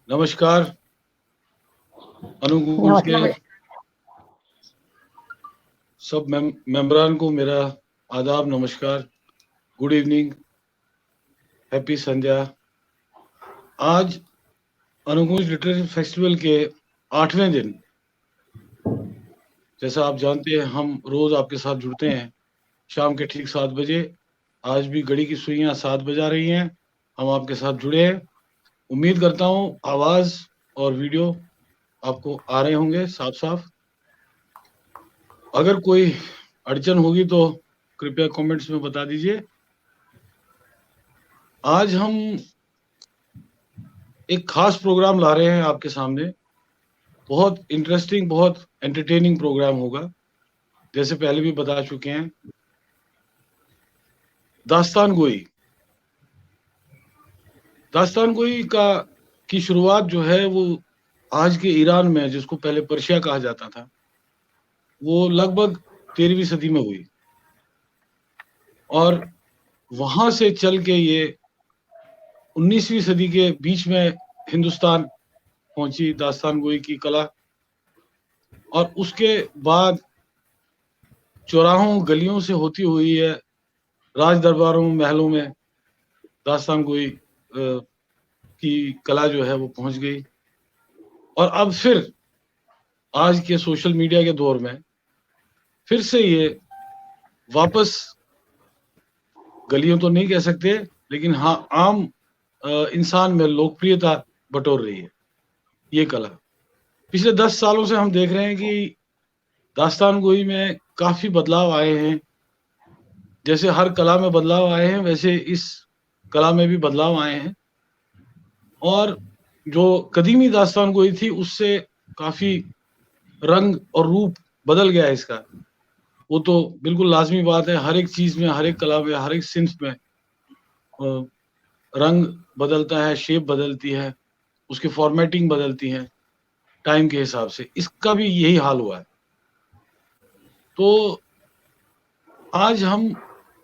नमस्कार अनुगूंज के सब मेंबरान को मेरा आदाब, नमस्कार, गुड इवनिंग, हैप्पी संध्या। आज अनुगूंज लिटरेचर फेस्टिवल के 8वें दिन, जैसा आप जानते हैं हम रोज आपके साथ जुड़ते हैं शाम के ठीक 7 बजे। आज भी घड़ी की सुइयां 7 बजा रही हैं, हम आपके साथ जुड़े हैं। उम्मीद करता हूं आवाज और वीडियो आपको आ रहे होंगे साफ साफ। अगर कोई अड़चन होगी तो कृपया कमेंट्स में बता दीजिए। आज हम एक खास प्रोग्राम ला रहे हैं आपके सामने। बहुत इंटरेस्टिंग, बहुत एंटरटेनिंग प्रोग्राम होगा, जैसे पहले भी बता चुके हैं। दास्तान गोई की शुरुआत जो है वो आज के ईरान में, जिसको पहले पर्शिया कहा जाता था, वो लगभग 13वीं सदी में हुई और वहां से चल के ये 19वीं सदी के बीच में हिंदुस्तान पहुंची दास्तान गोई की कला। और उसके बाद चौराहों गलियों से होती हुई है राज दरबारों महलों में दास्तान गोई की कला जो है वो पहुंच गई। और अब फिर आज के सोशल मीडिया के दौर में फिर से ये वापस, गलियों तो नहीं कह सकते, लेकिन हाँ आम इंसान में लोकप्रियता बटोर रही है ये कला। पिछले 10 सालों से हम देख रहे हैं कि दास्तान गोई में काफी बदलाव आए हैं। जैसे हर कला में बदलाव आए हैं, वैसे इस कला में भी बदलाव आए हैं। और जो कदीमी दास्तान गोई थी उससे काफी रंग और रूप बदल गया है इसका। वो तो बिल्कुल लाजमी बात है, हर एक चीज में, हर एक कला में, हर एक सिंफ में रंग बदलता है, शेप बदलती है, उसकी फॉर्मेटिंग बदलती है टाइम के हिसाब से। इसका भी यही हाल हुआ है। तो आज हम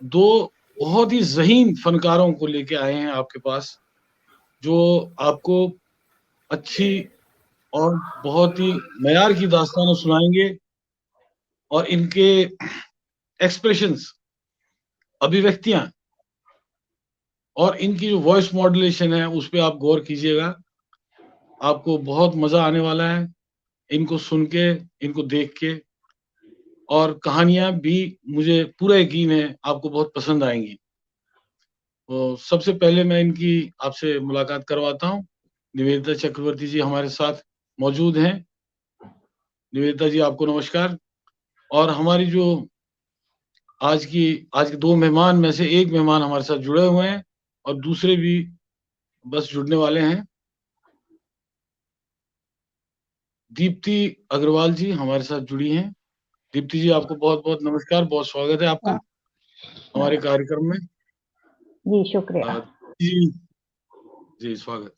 दो बहुत ही ज़हीन फनकारों को लेके आए हैं आपके पास, जो आपको अच्छी और बहुत ही मयार की दास्तानें सुनाएंगे और इनके एक्सप्रेशंस, अभिव्यक्तियां और इनकी जो वॉइस मॉड्यूलेशन है उस पे आप गौर कीजिएगा। आपको बहुत मजा आने वाला है इनको सुन के, इनको देख के। और कहानियां भी मुझे पूरा यकीन है आपको बहुत पसंद आएंगी। तो सबसे पहले मैं इनकी आपसे मुलाकात करवाता हूँ। निवेदिता चक्रवर्ती जी हमारे साथ मौजूद हैं। निवेदिता जी, आपको नमस्कार। और हमारी जो आज के 2 मेहमान में से एक मेहमान हमारे साथ जुड़े हुए हैं और दूसरे भी बस जुड़ने वाले हैं। दीप्ति अग्रवाल जी हमारे साथ जुड़ी हैं। दीप्ति जी, आपको बहुत बहुत नमस्कार, बहुत स्वागत है आपका हमारे कार्यक्रम में। जी शुक्रिया। जी जी, स्वागत।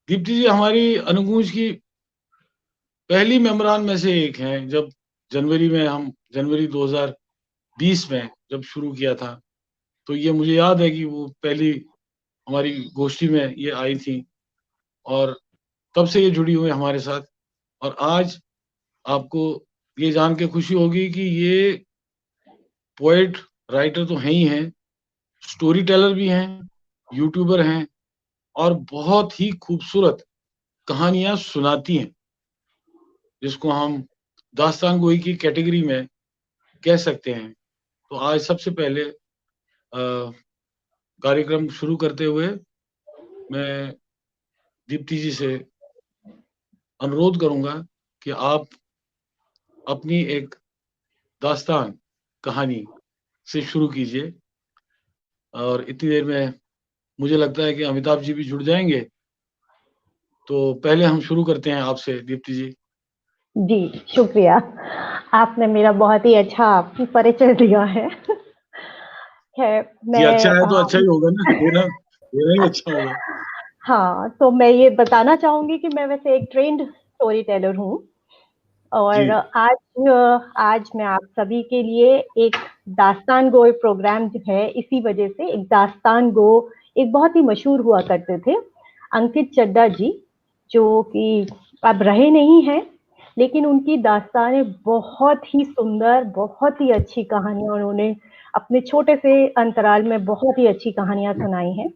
दीप्ति जी हमारी अनुगूंज की पहली मेंबरान में से एक हैं। जब जनवरी 2020 में जब शुरू किया था, तो ये मुझे याद है कि वो पहली हमारी गोष्ठी में ये आई थी और तब से ये जुड़ी हुई है हमारे साथ। और आज आपको ये जान के खुशी होगी कि ये पोएट राइटर तो हैं ही हैं, स्टोरी टेलर भी हैं, यूट्यूबर हैं और बहुत ही खूबसूरत कहानियां सुनाती हैं, जिसको हम दास्तान गोई की कैटेगरी में कह सकते हैं। तो आज सबसे पहले कार्यक्रम शुरू करते हुए मैं दीप्ति जी से अनुरोध करूंगा कि आप अपनी एक दास्तान कहानी से शुरू कीजिए। और इतनी देर में मुझे लगता है कि अमिताभ जी भी जुड़ जाएंगे। तो पहले हम शुरू करते हैं आपसे दीप्ति जी। जी शुक्रिया, आपने मेरा बहुत ही अच्छा परिचय दिया है। जी, अच्छा है तो मैं अच्छा ही होगा ना, देना ही अच्छा होगा। हाँ, तो मैं ये बताना चाहूंगी कि मैं वैसे एक ट्रेंड स्टोरी टेलर हूँ और जी आज मैं आप सभी के लिए एक दास्तान गो प्रोग्राम जो है, इसी वजह से एक दास्तान गो एक बहुत ही मशहूर हुआ करते थे, अंकित चड्डा जी। जो कि अब रहे नहीं हैं, लेकिन उनकी दास्तानें बहुत ही सुंदर, बहुत ही अच्छी कहानियाँ उन्होंने अपने छोटे से अंतराल में बहुत ही अच्छी कहानियाँ सुनाई हैं।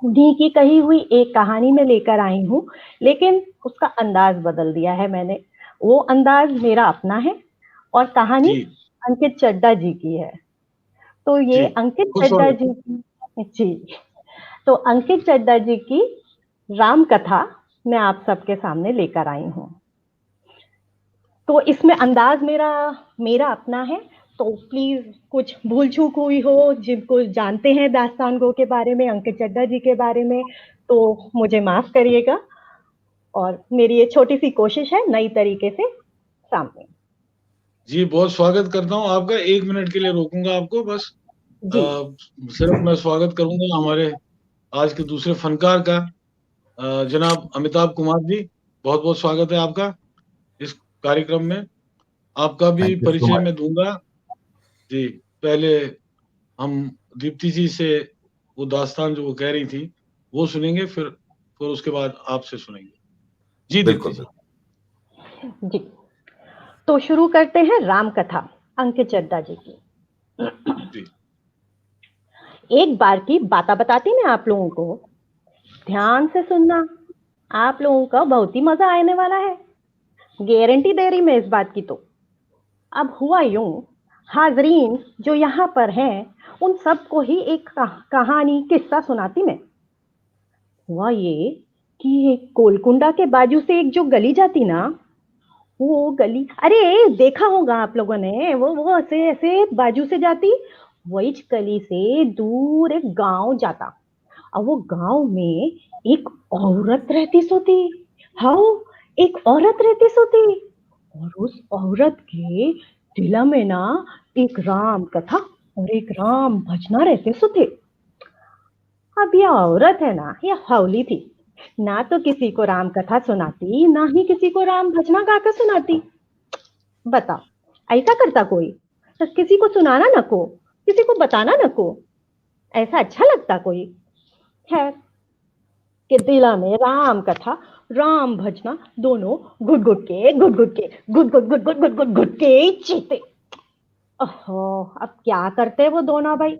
उन्हीं की कही हुई एक कहानी मैं लेकर आई हूँ, लेकिन उसका अंदाज़ बदल दिया है मैंने। वो अंदाज़ मेरा अपना है और कहानी जी, अंकित चड्ढा जी की है। तो ये जी। अंकित खुद चड्ढा स्वागत। जी की जी, तो अंकित चड्ढा जी की राम कथा मैं आप सबके सामने लेकर आई हूँ। तो इसमें अंदाज मेरा मेरा अपना है, तो प्लीज कुछ भूल चूक हुई हो, जिनको जानते हैं दास्तान गो के बारे में, अंकित चड्ढा जी के बारे में, तो मुझे माफ करिएगा। और मेरी ये छोटी सी कोशिश है नई तरीके से सामने। जी, बहुत स्वागत करता हूँ आपका। 1 मिनट के लिए रोकूँगा आपको बस। जी। सिर्फ मैं स्वागत करूँगा हमारे आज के दूसरे फनकार का, जनाब अमिताभ कुमार जी। बहुत-बहुत स्वागत है आपका इस कार्यक्रम में। आपका भी थैंक यू सो परिचय मच। मैं दूँगा। जी, पहले हम दीप्ति जी से वो दास्तान जो वो कह रही थी, वो सुनेंगे, फिर उसके बाद आपसे सुनेंगे। जी, दीप्ति बिल्कुल, जी। बिल्कुल। जी, तो शुरू करते हैं राम कथा अंकित चड्ढा जी की। जी। एक बार की बात बताती मैं आप लोगों को, ध्यान से सुनना, आप लोगों का बहुत ही मजा आने वाला है, गारंटी दे रही मैं इस बात की। तो अब हुआ यूं, हाजरीन जो यहाँ पर हैं उन सबको ही एक कहानी किस्सा सुनाती मैं। हुआ ये कि एक कोलकुंडा के बाजू से एक जो गली जाती ना, वो गली, अरे देखा होगा आप लोगों ने, वो ऐसे ऐसे बाजू से जाती, वही गली से दूर एक गांव जाता। अब वो गांव में एक औरत रहती सोती। हाँ, एक औरत रहती सोती, और उस औरत के दिल में ना एक राम कथा और एक राम भजना रहते सोते। अब यह औरत है ना, यह हौली थी, ना तो किसी को राम कथा सुनाती, ना ही किसी को राम भजना गाकर सुनाती। बताओ, ऐसा करता कोई? तो किसी को सुनाना नको, किसी को बताना नको, ऐसा अच्छा लगता कोई? खैर, के दिला में राम कथा राम भजना दोनों घुट घुट के घुट घुट के घुट घुट घुट घुट घुट घुट घुट के चीते। ओहो, अब क्या करते वो दोनों भाई,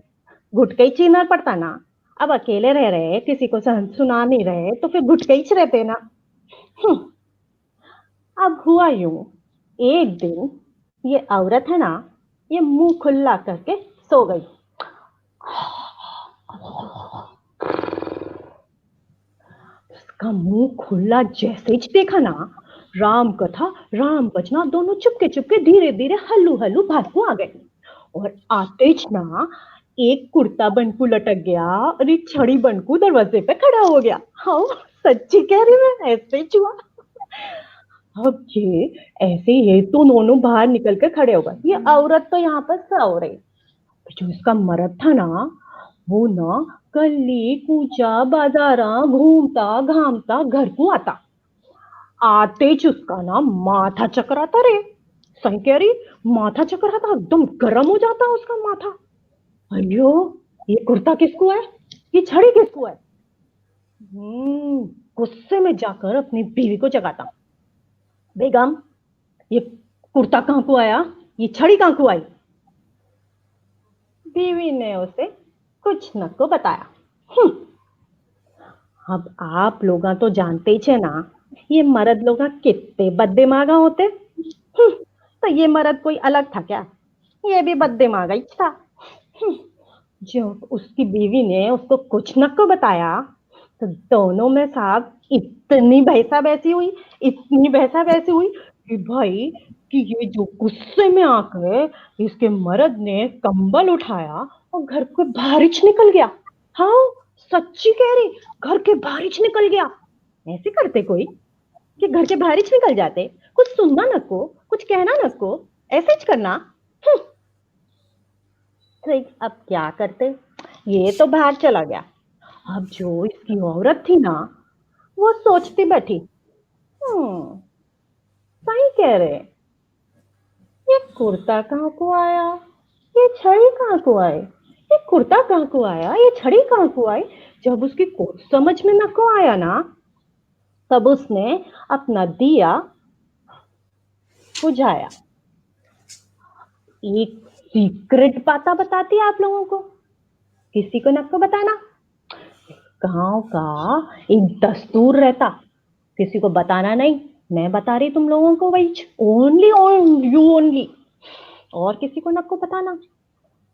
घुट के ही चीना पड़ता ना। अब अकेले रह रहे, किसी को सुना नहीं रहे, तो फिर घुट के ही रहते ना। हम्म, अब हुआ यूं, एक दिन ये औरत है ना, ये मुंह खुला करके सो गई। उसका मुंह खुला जैसे ही देखा ना, राम कथा राम बजना दोनों चुपके चुपके धीरे धीरे हल्लू हल्लू भागू आ गए। और आते ही ना एक कुर्ता बनकू लटक गया और एक छड़ी बनकू दरवाजे पे खड़ा हो गया। हाँ, सच्ची कह रही मैं, ऐसे ही हुआ। अब ये ऐसे ही तो दोनों बाहर निकल कर खड़े हो गए। ये औरत तो यहाँ पर सो रही, जो इसका मर्द था ना, वो ना गली कूचा बाजारा घूमता घामता घर को आता। आते ही उसका ना माथा चकराता रे, सही कह रही, माथा चकराता, एकदम गर्म हो जाता उसका माथा। अयो, ये कुर्ता किसको है, ये छड़ी किसको है? गुस्से में जाकर अपनी बीवी को जगाता, बेगम, ये कुर्ता कहाँ को आया, ये छड़ी कहाँ को आई? बीवी ने उसे कुछ न को बताया। अब आप लोग तो जानते ही छे ना, ये मर्द लोग कितने बददिमागा होते। तो ये मर्द कोई अलग था क्या, ये भी बददिमागा ही था। जब उसकी बीवी ने उसको कुछ न को बताया, तो दोनों में साहब इतनी भैंसा भैंसी हुई, इतनी भैंसा भैंसी हुई कि भाई, कि ये जो गुस्से में आकर इसके मर्द ने कंबल उठाया और घर को बाहरिच निकल गया। हाँ, सच्ची कह रही, घर के बाहरिच निकल गया। ऐसे करते कोई कि घर के बाहरिच निकल जाते, कुछ सुनना नको, कुछ कहना नको, ऐसे ही करना। तो अब क्या करते, ये तो बाहर चला गया। अब जो इसकी औरत थी ना, वो सोचती बैठी, सही कह रहे, ये कुर्ता कहाँ को आया, ये छड़ी कहाँ को आई, ये कुर्ता कहाँ को आया, ये छड़ी कहाँ को आई? जब उसकी कुछ समझ में न को आया ना, तब उसने अपना दिया बुझाया। एक सीक्रेट बात बताती आप लोगों को, किसी को न को बताना। गांव का एक दस्तूर रहता, किसी को बताना नहीं। मैं बता रही तुम लोगों को, वही ओनली ऑन यू ओनली, और किसी को न को बताना।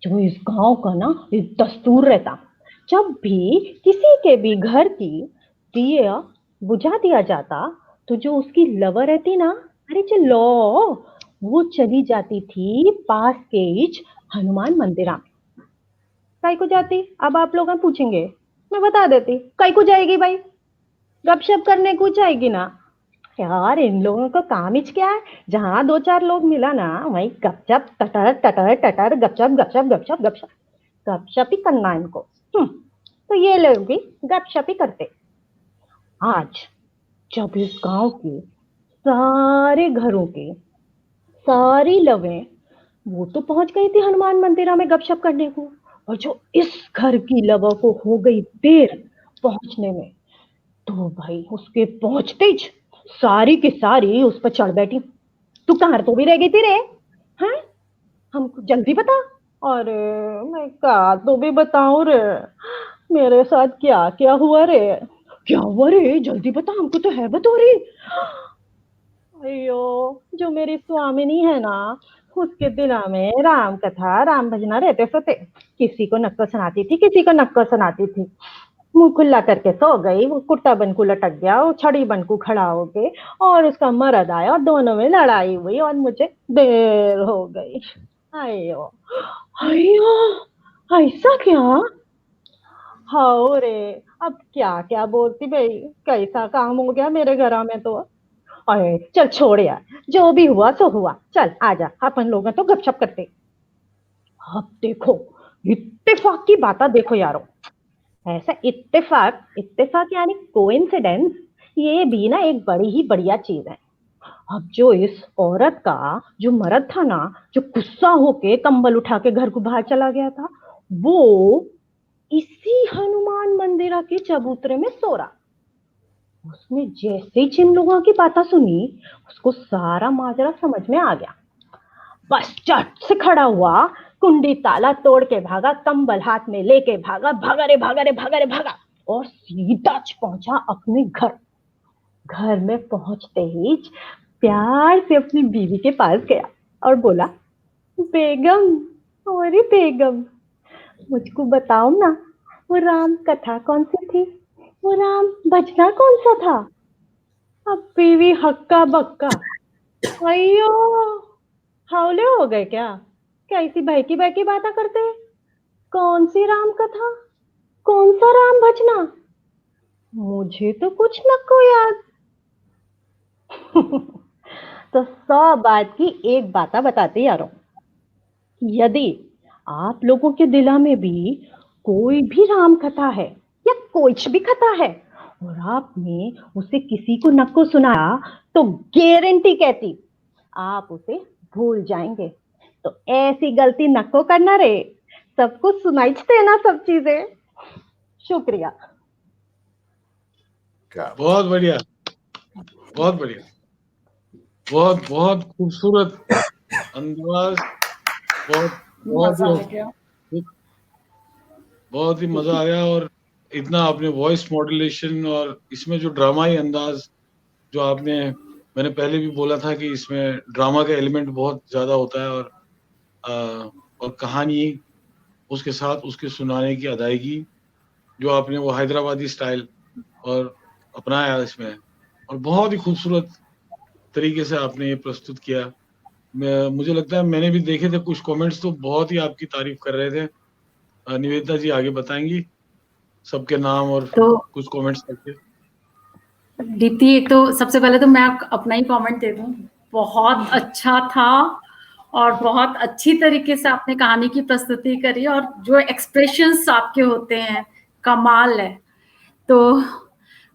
जो इस गांव का ना एक दस्तूर रहता, जब भी किसी के भी घर की दिया बुझा दिया जाता तो जो उसकी लवर रहती ना, अरे चलो, वो चली जाती थी पास के हनुमान मंदिरा में। काई को जाती? अब आप लोग पूछेंगे, मैं बता देती। काई को जाएगी भाई? गपशप करने को जाएगी ना। यार इन लोगों का काम ही क्या है, जहां दो चार लोग मिला ना वहीं गपशप टटर टटर टटर गपशप गपशप गपशप गपशप गपशप ही करना इनको। तो ये लोग भी गपशप ही करते। आज जब इस गांव के सारे घरों के सारी लवें वो तो पहुंच गई थी हनुमान मंदिरा में गपशप करने को, और जो इस घर की लवा को हो गई देर पहुंचने में, तो भाई उसके पहुंचते ही सारी की सारी उस पर चढ़ बैठी। तू कहाँ तो भी रह गई थी रे? हैं? हमको जल्दी बता। अरे मैं कहा तो भी बताऊं रे, मेरे साथ क्या क्या हुआ रे? क्या हुआ रे? जल्दी बता, हमको तो है बतौरी। अयो, जो मेरी स्वामिनी है ना, उसके दिला में राम कथा राम भजना रहते सोते। किसी को नक्को सुनाती थी, किसी को नक्को सुनाती थी। मुंह खुला करके सो गई, वो कुर्ता बन को लटक गया, वो छड़ी बन को खड़ा हो गए, और उसका मर्द आया और दोनों में लड़ाई हुई और मुझे देर हो गई। अयो अयो, ऐसा क्या? हाँ रे, अब क्या क्या बोलती भाई, कैसा काम हो गया मेरे घर में तो। अरे चल छोड़ यार, जो भी हुआ सो हुआ। चल आजा, अपन लोग तो गपशप करते। अब देखो, इत्तेफाक की बात देखो यारो। ऐसा इत्तेफाक इत्तेफाक यानी कोइंसिडेंस, ये भी ना एक बड़ी ही बढ़िया चीज है। अब जो इस औरत का जो मर्द था ना, जो गुस्सा होके कंबल उठा के घर को बाहर चला गया था, वो इसी हनुमान मंदिरा के चबूतरे में सो रहा। उसने जैसे ही जिन लोगों की बातें सुनी, उसको सारा माजरा समझ में आ गया। बस चट से खड़ा हुआ, कुंडी ताला तोड़ के भागा, कंबल हाथ में लेके भागा, भागा रे भागा रे भागा रे भागा, और सीधा पहुंचा अपने घर। घर में पहुंचते ही प्यार से अपनी बीवी के पास गया और बोला, बेगम, अरे बेगम, मुझको बताओ ना, वो राम कथा कौन सी थी? वो राम भजना कौन सा था? अब बीवी हक्का बक्का। अयो, हावले हो गए क्या? कैसी बहकी बहकी बातें करते हैं? कौन सी राम कथा? कौन सा राम भजना? मुझे तो कुछ न को याद। तो 100 बात की एक बात बताते यारों, यदि आप लोगों के दिला में भी कोई भी राम कथा है या कुछ भी कथा है और आपने उसे किसी को न को सुनाया, तो गारंटी कहती आप उसे भूल जाएंगे। तो ऐसी गलती न को करना रे, सबको सुनाई देना सब चीजें। शुक्रिया। बहुत बढ़िया, बहुत बढ़िया, बहुत बहुत खूबसूरत अंदाज, बहुत ही मजा आ गया। और इतना आपने वॉइस मॉड्यूलेशन और इसमें जो ड्रामाई अंदाज जो आपने, मैंने पहले भी बोला था कि इसमें ड्रामा का एलिमेंट बहुत ज्यादा होता है, और कहानी उसके साथ उसके सुनाने की अदायगी जो आपने वो हैदराबादी स्टाइल और अपनाया इसमें, और बहुत ही खूबसूरत तरीके से आपने ये प्रस्तुत किया। मुझे लगता है मैंने भी देखे थे कुछ कमेंट्स, तो बहुत ही आपकी तारीफ कर रहे थे। निवेदिता जी आगे बताएंगी सबके नाम और तो कुछ कमेंट्स करके। दीप्ति, एक तो सबसे पहले तो मैं अपना ही कमेंट दे दूं, बहुत अच्छा था और बहुत अच्छी तरीके से आपने कहानी की प्रस्तुति करी, और जो एक्सप्रेशंस आपके होते हैं कमाल है। तो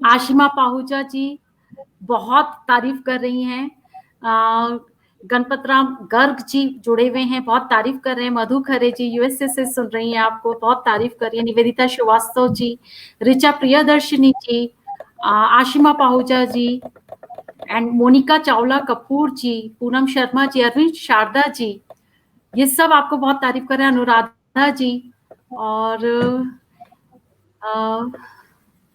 आशिमा पाहुजा जी बहुत तारीफ कर रही हैं, गणपत राम गर्ग जी जुड़े हुए हैं, बहुत तारीफ कर रहे हैं। मधु खरे जी यूएसए से सुन रही हैं आपको, बहुत तारीफ कर रही है। निवेदिता श्रीवास्तव जी, ऋचा प्रियदर्शिनी जी, आशिमा पाहुजा जी एंड मोनिका चावला कपूर जी, पूनम शर्मा जी, अरविंद शारदा जी, ये सब आपको बहुत तारीफ कर रहे हैं, अनुराधा जी, और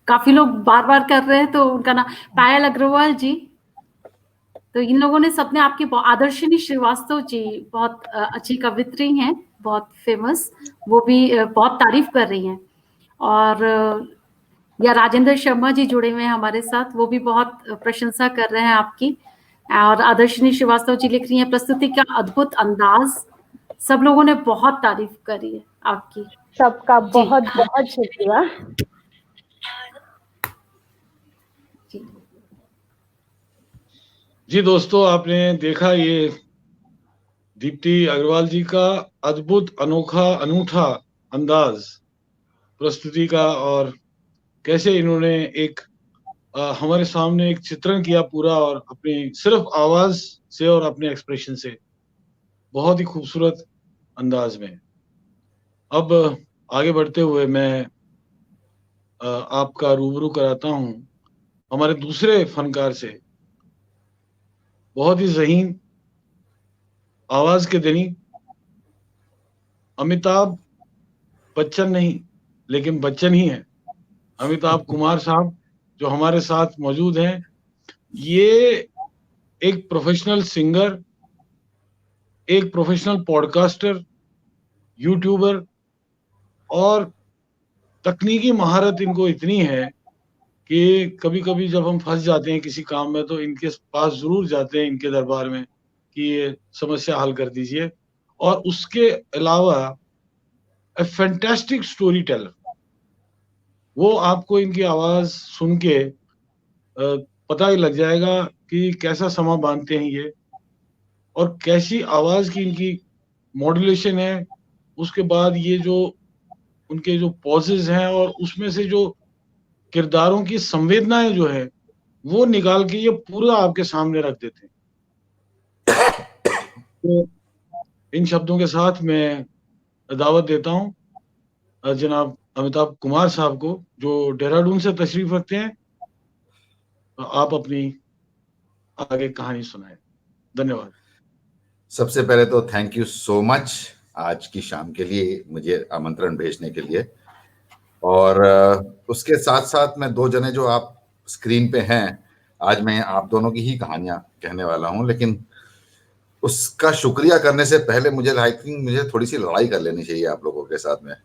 काफी लोग बार बार कर रहे हैं, तो उनका नाम पायल अग्रवाल जी, तो इन लोगों ने सबने आपकी आदर्शिनी श्रीवास्तव जी बहुत अच्छी कवित्री हैं, बहुत फेमस, वो भी बहुत तारीफ कर रही हैं, और या राजेंद्र शर्मा जी जुड़े हुए हैं हमारे साथ, वो भी बहुत प्रशंसा कर रहे हैं आपकी, और आदर्शिनी श्रीवास्तव जी लिख रही हैं प्रस्तुति का अद्भुत अंदाज, सब लोगों ने बहुत तारीफ करी है आपकी। सबका बहुत बहुत शुक्रिया। जी दोस्तों, आपने देखा ये दीप्ति अग्रवाल जी का अद्भुत अनोखा अनूठा अंदाज प्रस्तुति का, और कैसे इन्होंने एक हमारे सामने एक चित्रण किया पूरा, और अपनी सिर्फ आवाज से और अपने एक्सप्रेशन से बहुत ही खूबसूरत अंदाज में। अब आगे बढ़ते हुए मैं आपका रूबरू कराता हूं हमारे दूसरे फनकार से, बहुत ही ज़हीन आवाज के धनी, अमिताभ बच्चन नहीं लेकिन बच्चन ही है, अमिताभ कुमार साहब जो हमारे साथ मौजूद हैं। ये एक प्रोफेशनल सिंगर, एक प्रोफेशनल पॉडकास्टर, यूट्यूबर, और तकनीकी महारत इनको इतनी है कि कभी कभी जब हम फंस जाते हैं किसी काम में तो इनके पास जरूर जाते हैं, इनके दरबार में, कि ये समस्या हल कर दीजिए। और उसके अलावा ए फैंटास्टिक स्टोरी टेलर, वो आपको इनकी आवाज सुन के पता ही लग जाएगा कि कैसा समा बांधते हैं ये, और कैसी आवाज की इनकी मॉड्यूलेशन है। उसके बाद ये जो उनके जो पॉजेज हैं, और उसमें से जो किरदारों की संवेदनाएं जो है वो निकाल के ये पूरा आपके सामने रख देते हैं। तो इन शब्दों के साथ मैं दावत देता हूं जनाब अमिताभ कुमार साहब को, जो देहरादून से तशरीफ रखते हैं। आप अपनी आगे कहानी सुनाएं। धन्यवाद। सबसे पहले तो थैंक यू सो मच आज की शाम के लिए मुझे आमंत्रण भेजने के लिए, और उसके साथ साथ मैं दो जने जो आप स्क्रीन पे हैं, आज मैं आप दोनों की ही कहानियां कहने वाला हूं, लेकिन उसका शुक्रिया करने से पहले मुझे थोड़ी सी लड़ाई कर लेनी चाहिए आप लोगों के साथ में।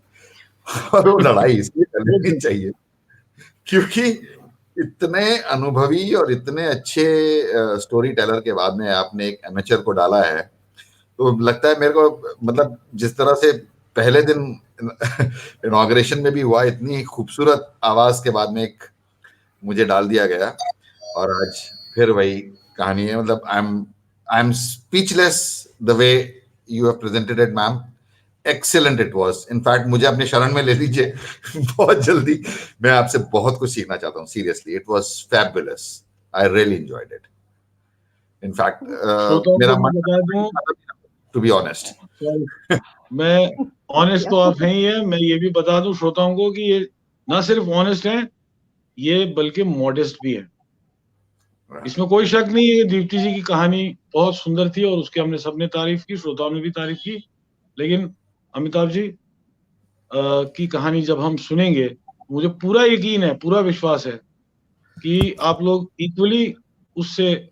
और वो लड़ाई इसलिए कर लेनी चाहिए क्योंकि इतने अनुभवी और इतने अच्छे स्टोरी टेलर के बाद में आपने एक एमेचर को डाला है, तो लगता है मेरे को, मतलब जिस तरह से पहले दिन इनॉग्रेशन में भी हुआ, इतनी खूबसूरत आवाज के बाद में एक मुझे डाल दिया गया, और आज फिर वही कहानी है। मतलब I am speechless the way you have presented it ma'am, excellent it was. In fact मुझे अपने शरण में ले लीजिए बहुत जल्दी, मैं आपसे बहुत कुछ सीखना चाहता हूँ, seriously it was fabulous, I really enjoyed it. In fact मेरा मन, टू बी ऑनेस्ट, मैं ऑनेस्ट तो आप हैं ही है, मैं ये भी बता दूं श्रोताओं को कि ये ना सिर्फ ऑनेस्ट हैं, ये बल्कि मॉडेस्ट भी है। इसमें कोई शक नहीं है। दीप्ति जी की कहानी बहुत सुंदर थी और उसकी हमने सबने तारीफ की, श्रोताओं ने भी तारीफ की, लेकिन अमिताभ जी की कहानी जब हम सुनेंगे, मुझे पूरा यकीन है, पूरा विश्वास है कि आप लोग इक्वली उससे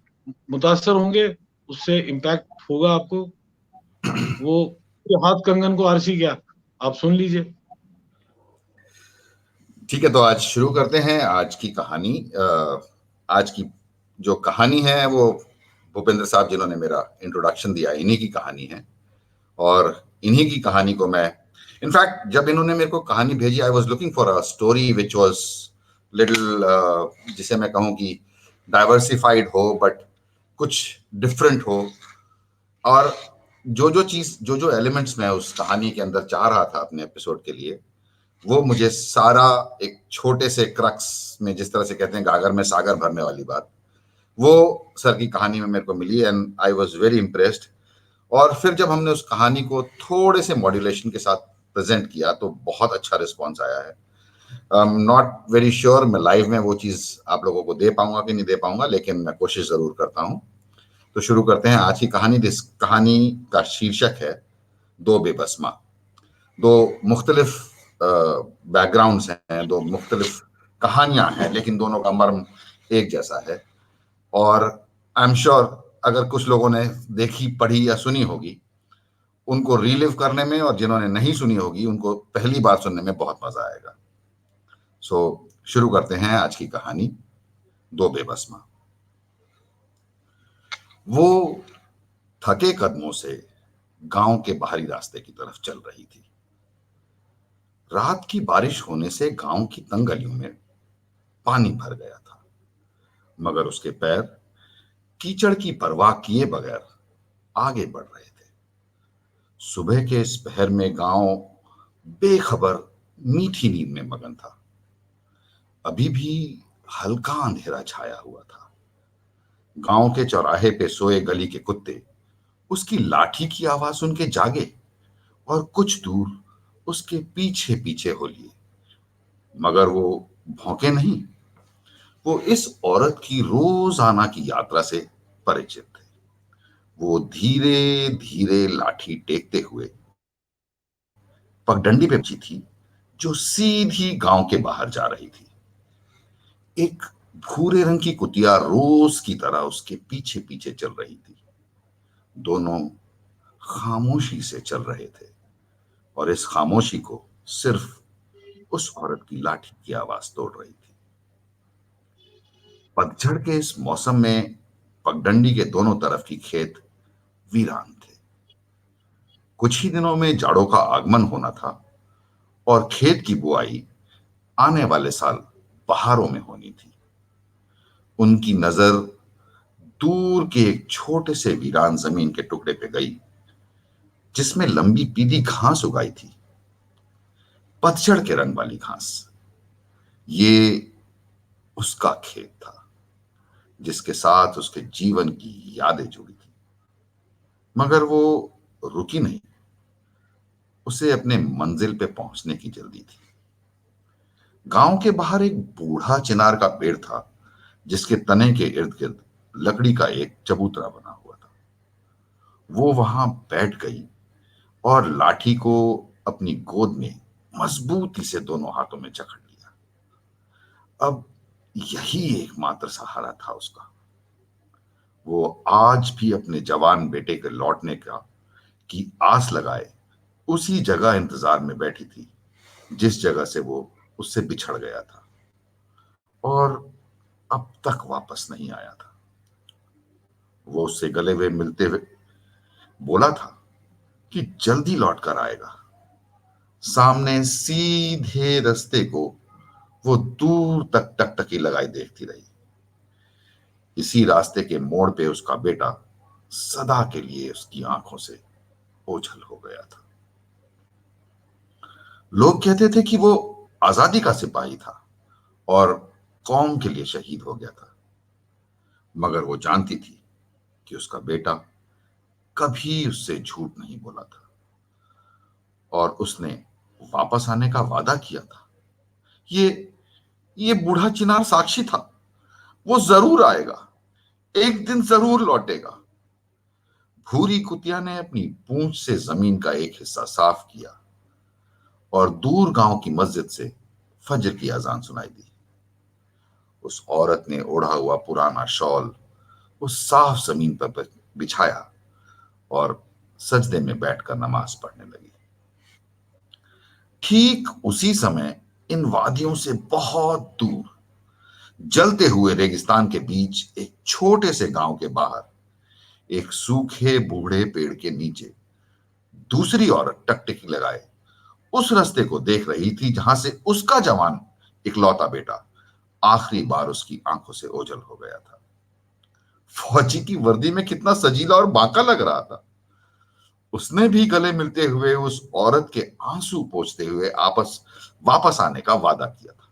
मुतासर होंगे, उससे इम्पैक्ट होगा आपको। वो हाथ कंगन को आरसी क्या, आप सुन लीजिए। ठीक है, तो आज शुरू करते हैं आज की कहानी। आज की जो कहानी है वो भूपेंद्र साहब जिन्होंने मेरा इंट्रोडक्शन दिया, इन्हीं की कहानी है, और इन्हीं की कहानी को मैं, इनफैक्ट जब इन्होंने मेरे को कहानी भेजी, I was looking for a story which was little, जिसे मैं कहूँ कि डाइवर्सिफाइड हो, बट कुछ डिफरेंट हो, और जो एलिमेंट्स मैं उस कहानी के अंदर चाह रहा था अपने एपिसोड के लिए, वो मुझे सारा एक छोटे से क्रक्स में, जिस तरह से कहते हैं गागर में सागर भरने वाली बात, वो सर की कहानी में मेरे को मिली, and I was very impressed. और फिर जब हमने उस कहानी को थोड़े से मॉड्यूलेशन के साथ प्रेजेंट किया तो बहुत अच्छा रिस्पॉन्स आया है। नॉट वेरी श्योर मैं लाइव में वो चीज आप लोगों को दे पाऊंगा कि नहीं दे पाऊंगा, लेकिन मैं कोशिश जरूर करता हूं। तो शुरू करते हैं आज की कहानी। जिस कहानी का शीर्षक है दो बेबस माँ। दो मुख्तलिफ बैकग्राउंड्स हैं, दो मुख्तलिफ कहानियां हैं, लेकिन दोनों का मर्म एक जैसा है। और आई एम श्योर अगर कुछ लोगों ने देखी, पढ़ी या सुनी होगी, उनको रीलिव करने में, और जिन्होंने नहीं सुनी होगी उनको पहली बार सुनने में बहुत मजा आएगा। सो शुरू करते हैं आज की कहानी, दो बेबस माँ। वो थके कदमों से गांव के बाहरी रास्ते की तरफ चल रही थी। रात की बारिश होने से गांव की तंग गलियों में पानी भर गया था, मगर उसके पैर कीचड़ की परवाह किए बगैर आगे बढ़ रहे थे। सुबह के इस पहर में गांव बेखबर मीठी नींद में मगन था। अभी भी हल्का अंधेरा छाया हुआ था। गांव के चौराहे पे सोए गली के कुत्ते उसकी लाठी की आवाज सुन के जागे और कुछ दूर उसके पीछे पीछे हो लिए, मगर वो भौंके नहीं। वो इस औरत की रोजाना की यात्रा से परिचित थे। वो धीरे धीरे लाठी टेकते हुए पगडंडी पे पहुंची थी, जो सीधी गांव के बाहर जा रही थी। एक भूरे रंग की कुतिया रोज की तरह उसके पीछे पीछे चल रही थी। दोनों खामोशी से चल रहे थे, और इस खामोशी को सिर्फ उस औरत की लाठी की आवाज तोड़ रही थी। पतझड़ के इस मौसम में पगडंडी के दोनों तरफ की खेत वीरान थे। कुछ ही दिनों में जाड़ों का आगमन होना था और खेत की बुआई आने वाले साल बहारों में होनी थी। उनकी नजर दूर के एक छोटे से वीरान जमीन के टुकड़े पे गई, जिसमें लंबी पीली घास उगाई थी, पतझड़ के रंग वाली घास। ये उसका खेत था, जिसके साथ उसके जीवन की यादें जुड़ी थी। मगर वो रुकी नहीं। उसे अपने मंजिल पे पहुंचने की जल्दी थी। गांव के बाहर एक बूढ़ा चिनार का पेड़ था, जिसके तने के इर्द गिर्द लकड़ी का एक चबूतरा बना हुआ था। वो वहां बैठ गई और लाठी को अपनी गोद में मजबूती से दोनों हाथों में जकड़ लिया। अब यही एकमात्र सहारा था उसका। वो आज भी अपने जवान बेटे के लौटने का की आस लगाए उसी जगह इंतजार में बैठी थी, जिस जगह से वो उससे बिछड़ गया था और अब तक वापस नहीं आया था। वो उससे गले हुए मिलते हुए बोला था कि जल्दी लौट कर आएगा। सामने सीधे रास्ते को वो दूर तक टकटकी लगाई देखती रही। इसी रास्ते के मोड़ पे उसका बेटा सदा के लिए उसकी आंखों से ओझल हो गया था। लोग कहते थे कि वो आजादी का सिपाही था और कौम के लिए शहीद हो गया था, मगर वो जानती थी कि उसका बेटा कभी उससे झूठ नहीं बोला था और उसने वापस आने का वादा किया था। ये बूढ़ा चिनार साक्षी था। वो जरूर आएगा, एक दिन जरूर लौटेगा। भूरी कुतिया ने अपनी पूंछ से जमीन का एक हिस्सा साफ किया और दूर गांव की मस्जिद से फजर की अजान सुनाई दी। उस औरत ने ओढ़ा हुआ पुराना शॉल उस साफ जमीन पर बिछाया और सजदे में बैठकर नमाज पढ़ने लगी। ठीक उसी समय इन वादियों से बहुत दूर, जलते हुए रेगिस्तान के बीच एक छोटे से गांव के बाहर एक सूखे बूढ़े पेड़ के नीचे दूसरी औरत टकटकी लगाए उस रास्ते को देख रही थी, जहां से उसका जवान इकलौता बेटा आखिरी बार उसकी आंखों से ओझल हो गया था। फौजी की वर्दी में कितना सजीला और बांका लग रहा था। उसने भी गले मिलते हुए उस औरत के आंसू पोंछते हुए वापस आने का वादा किया था,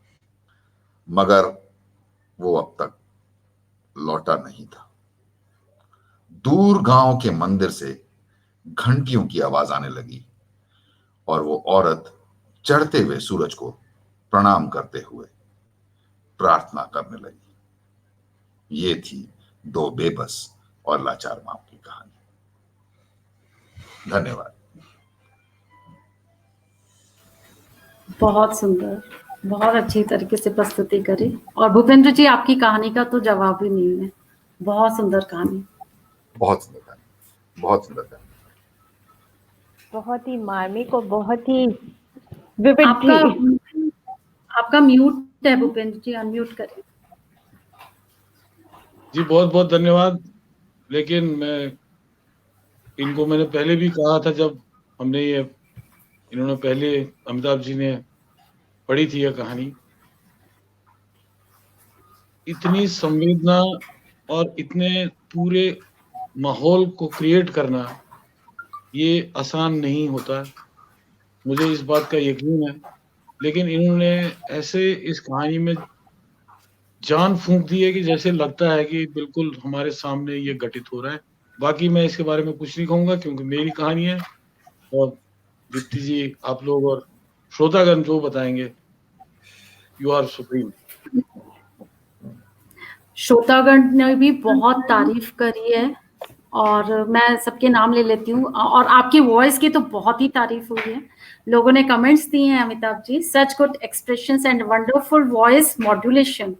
मगर वो अब तक लौटा नहीं था। दूर गांव के मंदिर से घंटियों की आवाज आने लगी और वो औरत चढ़ते हुए सूरज को प्रणाम करते हुए प्रार्थना करने लगी। ये थी दो बेबस और लाचार मां की कहानी। धन्यवाद। बहुत सुंदर, बहुत अच्छी तरीके से प्रस्तुति करी। और भूपेंद्र जी, आपकी कहानी का तो जवाब ही नहीं है। बहुत सुंदर कहानी, बहुत सुंदर कहानी, बहुत सुंदर कहानी, बहुत ही मार्मिक और बहुत ही विविड आपका थी। आपका म्यूट है भूपेंद्र जी, अनम्यूट करें। जी बहुत बहुत धन्यवाद। लेकिन मैंने पहले भी कहा था, जब इन्होंने पहले अमिताभ जी ने पढ़ी थी यह कहानी, इतनी संवेदना और इतने पूरे माहौल को क्रिएट करना ये आसान नहीं होता, मुझे इस बात का यकीन है। लेकिन इन्होंने ऐसे इस कहानी में जान फूंक दी है कि जैसे लगता है कि बिल्कुल हमारे सामने ये घटित हो रहा है। बाकी मैं इसके बारे में कुछ नहीं कहूंगा क्योंकि मेरी कहानी है, और दीप्ति जी, आप लोग और श्रोतागण जो बताएंगे, यू आर सुप्रीम। श्रोतागण ने भी बहुत तारीफ करी है और मैं सबके नाम ले लेती हूँ। और आपकी वॉइस की तो बहुत ही तारीफ हुई है। लोगों ने कमेंट्स दिए हैं, Amitabh ji, such good expressions and wonderful voice modulation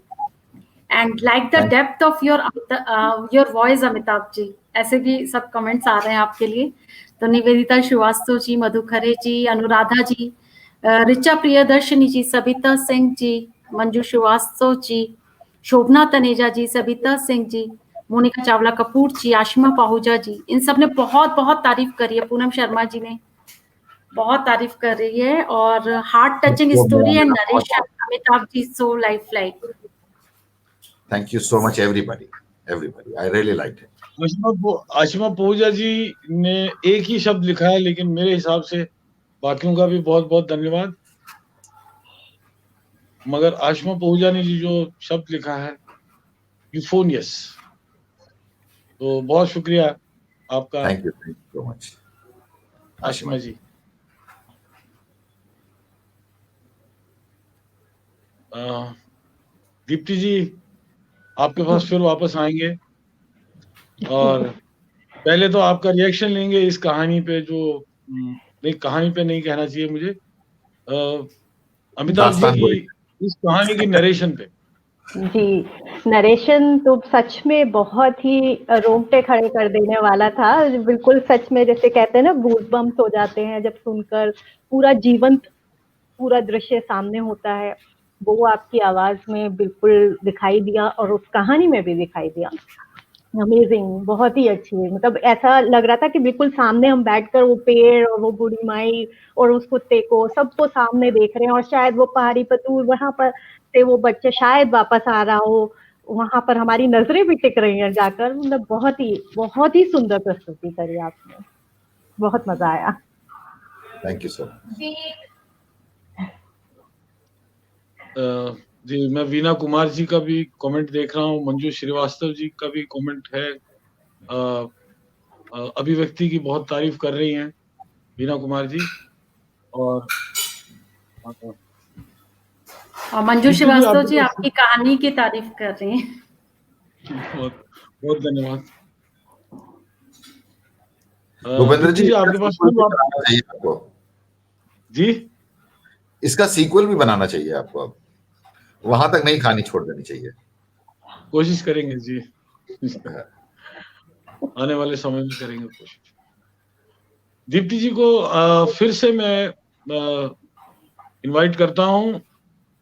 and like the depth of your voice Amitabh ji. ऐसे भी सब कमेंट्स आ रहे हैं आपके लिए। तो निवेदिता श्रीवास्तव जी, मधु खरे जी, अनुराधा जी, ऋचा प्रियदर्शनी जी, सबिता सिंह जी, मंजू श्रीवास्तव जी, शोभना तनेजा जी, सबिता सिंह जी, मोनिका चावला कपूर जी, आशिमा पाहुजा जी, इन सब ने बहुत बहुत तारीफ करी है। पूनम शर्मा जी ने बहुत तारीफ कर रही है। और heart touching story and narration, Amitabh ji so lifelike. Thank you so much, everybody. I really liked it. Ashima Pahuja ji ने एक ही शब्द लिखा है, लेकिन मेरे हिसाब से बाकियों का भी बहुत बहुत धन्यवाद। मगर आशिमा पहुजा ने जी जो शब्द लिखा है, यूफोनियस, तो बहुत शुक्रिया आपका। Thank you so much, Ashima जी। दीप्ति जी, आपके पास फिर वापस आएंगे और पहले तो आपका रिएक्शन लेंगे इस कहानी पे, जो नहीं, कहानी पे नहीं कहना चाहिए मुझे, अमिताभ जी की इस कहानी की नरेशन पे। जी, नरेशन तो सच में बहुत ही रोंगटे खड़े कर देने वाला था। बिल्कुल सच में, जैसे कहते हैं ना, गूज़बम्प्स हो जाते हैं जब सुनकर। पूरा जीवंत पूरा दृश्य सामने होता है, वो आपकी आवाज में बिल्कुल दिखाई दिया और उस कहानी में भी दिखाई दिया। अमेजिंग, बहुत ही अच्छी। मतलब ऐसा लग रहा था कि बिल्कुल सामने हम बैठकर वो पेड़ और वो बूढ़ी माई और उस कुत्ते को, सबको सामने देख रहे हैं। और शायद वो पहाड़ी पर दूर वहां पर से वो बच्चे शायद वापस आ रहा हो, वहां पर हमारी नजरें भी टिक रही हैं जाकर। मतलब बहुत ही सुंदर प्रस्तुति करी आपने, बहुत मजा आया। Thank you so much. जी, मैं वीना कुमार जी का भी कमेंट देख रहा हूँ, मंजू श्रीवास्तव जी का भी कमेंट है। अभिव्यक्ति की बहुत तारीफ कर रही हैं वीना कुमार जी। और मंजू श्रीवास्तव जी आपकी कहानी की तारीफ कर रही हैं। बहुत बहुत धन्यवाद। भूपेंद्र जी, आपके पास बनाना चाहिए आपको जी, इसका सीक्वल भी बनाना चाहिए आपको। अब वहां तक नहीं कहानी छोड़ देनी चाहिए। कोशिश करेंगे जी, आने वाले समय में करेंगे कोशिश। दीप्ति जी को फिर से मैं इनवाइट करता हूं।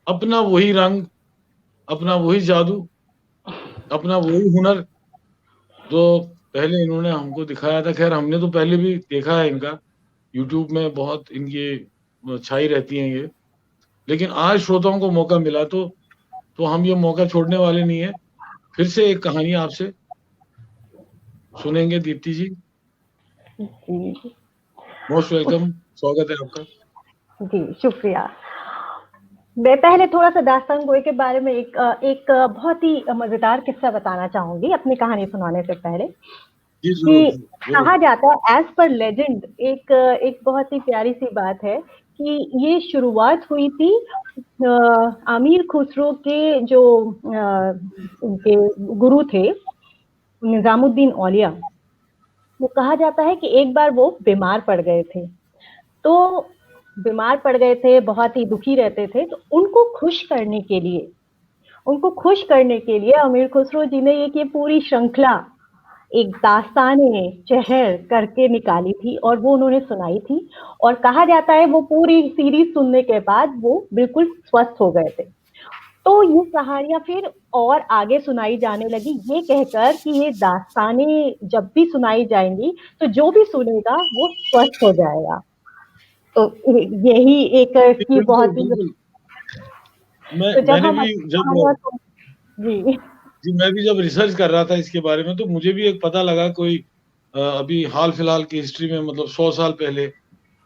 अपना वही रंग, अपना वही जादू, अपना वही हुनर जो पहले इन्होंने हमको दिखाया था। खैर, हमने तो पहले भी देखा है इनका, यूट्यूब में बहुत इनकी छाई रहती हैं ये, लेकिन आज श्रोताओं को मौका मिला तो हम ये मौका छोड़ने वाले नहीं है। फिर से एक कहानी आपसे सुनेंगे दीप्ति जी। मोस्ट वेलकम, स्वागत है आपका। जी, शुक्रिया। मैं पहले थोड़ा सा दास्तान गोई के बारे में एक बहुत ही मजेदार किस्सा बताना चाहूंगी अपनी कहानी सुनाने से पहले। कि कहा जाता है, एज पर लेजेंड, एक बहुत ही प्यारी सी बात है कि ये शुरुआत हुई थी अमीर खुसरो के जो उनके गुरु थे निजामुद्दीन औलिया। वो कहा जाता है कि एक बार वो बीमार पड़ गए थे, तो बीमार पड़ गए थे, बहुत ही दुखी रहते थे, तो उनको खुश करने के लिए अमीर खुसरो जी ने ये पूरी श्रृंखला एक दास्ताने चहर करके निकाली थी और वो उन्होंने सुनाई थी। और कहा जाता है वो पूरी सीरीज सुनने के बाद वो बिल्कुल स्वस्थ हो गए थे। तो ये कहानियां फिर और आगे सुनाई जाने लगी, ये कहकर कि ये दास्तानें जब भी सुनाई जाएंगी तो जो भी सुनेगा वो स्वस्थ हो जाएगा। तो यही एक की बिल्कुल बहुत ही बिल्कुल। तो जब मैंने हम भी कहानियां जी जी मैं भी जब रिसर्च कर रहा था इसके बारे में, तो मुझे भी एक पता लगा कोई अभी हाल फिलहाल की हिस्ट्री में, मतलब 100 साल पहले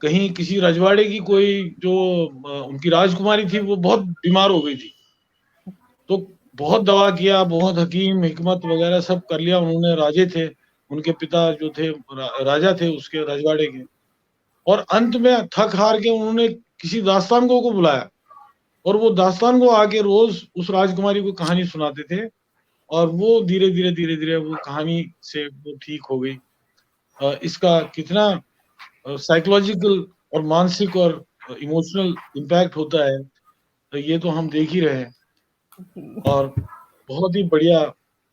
कहीं किसी रजवाड़े की कोई जो उनकी राजकुमारी थी वो बहुत बीमार हो गई थी। तो बहुत दवा किया, बहुत हकीम हिकमत वगैरह सब कर लिया उन्होंने, राजे थे उनके पिता जो थे राजा थे उसके रजवाड़े के, और अंत में थक हार के उन्होंने किसी दास्तान को बुलाया और वो दास्तान को आके रोज उस राजकुमारी को कहानी सुनाते थे और वो धीरे धीरे वो कहानी से वो ठीक हो गई। इसका कितना साइकोलॉजिकल और मानसिक और इमोशनल इम्पैक्ट होता है, तो ये तो हम देख ही रहे हैं। और बहुत ही बढ़िया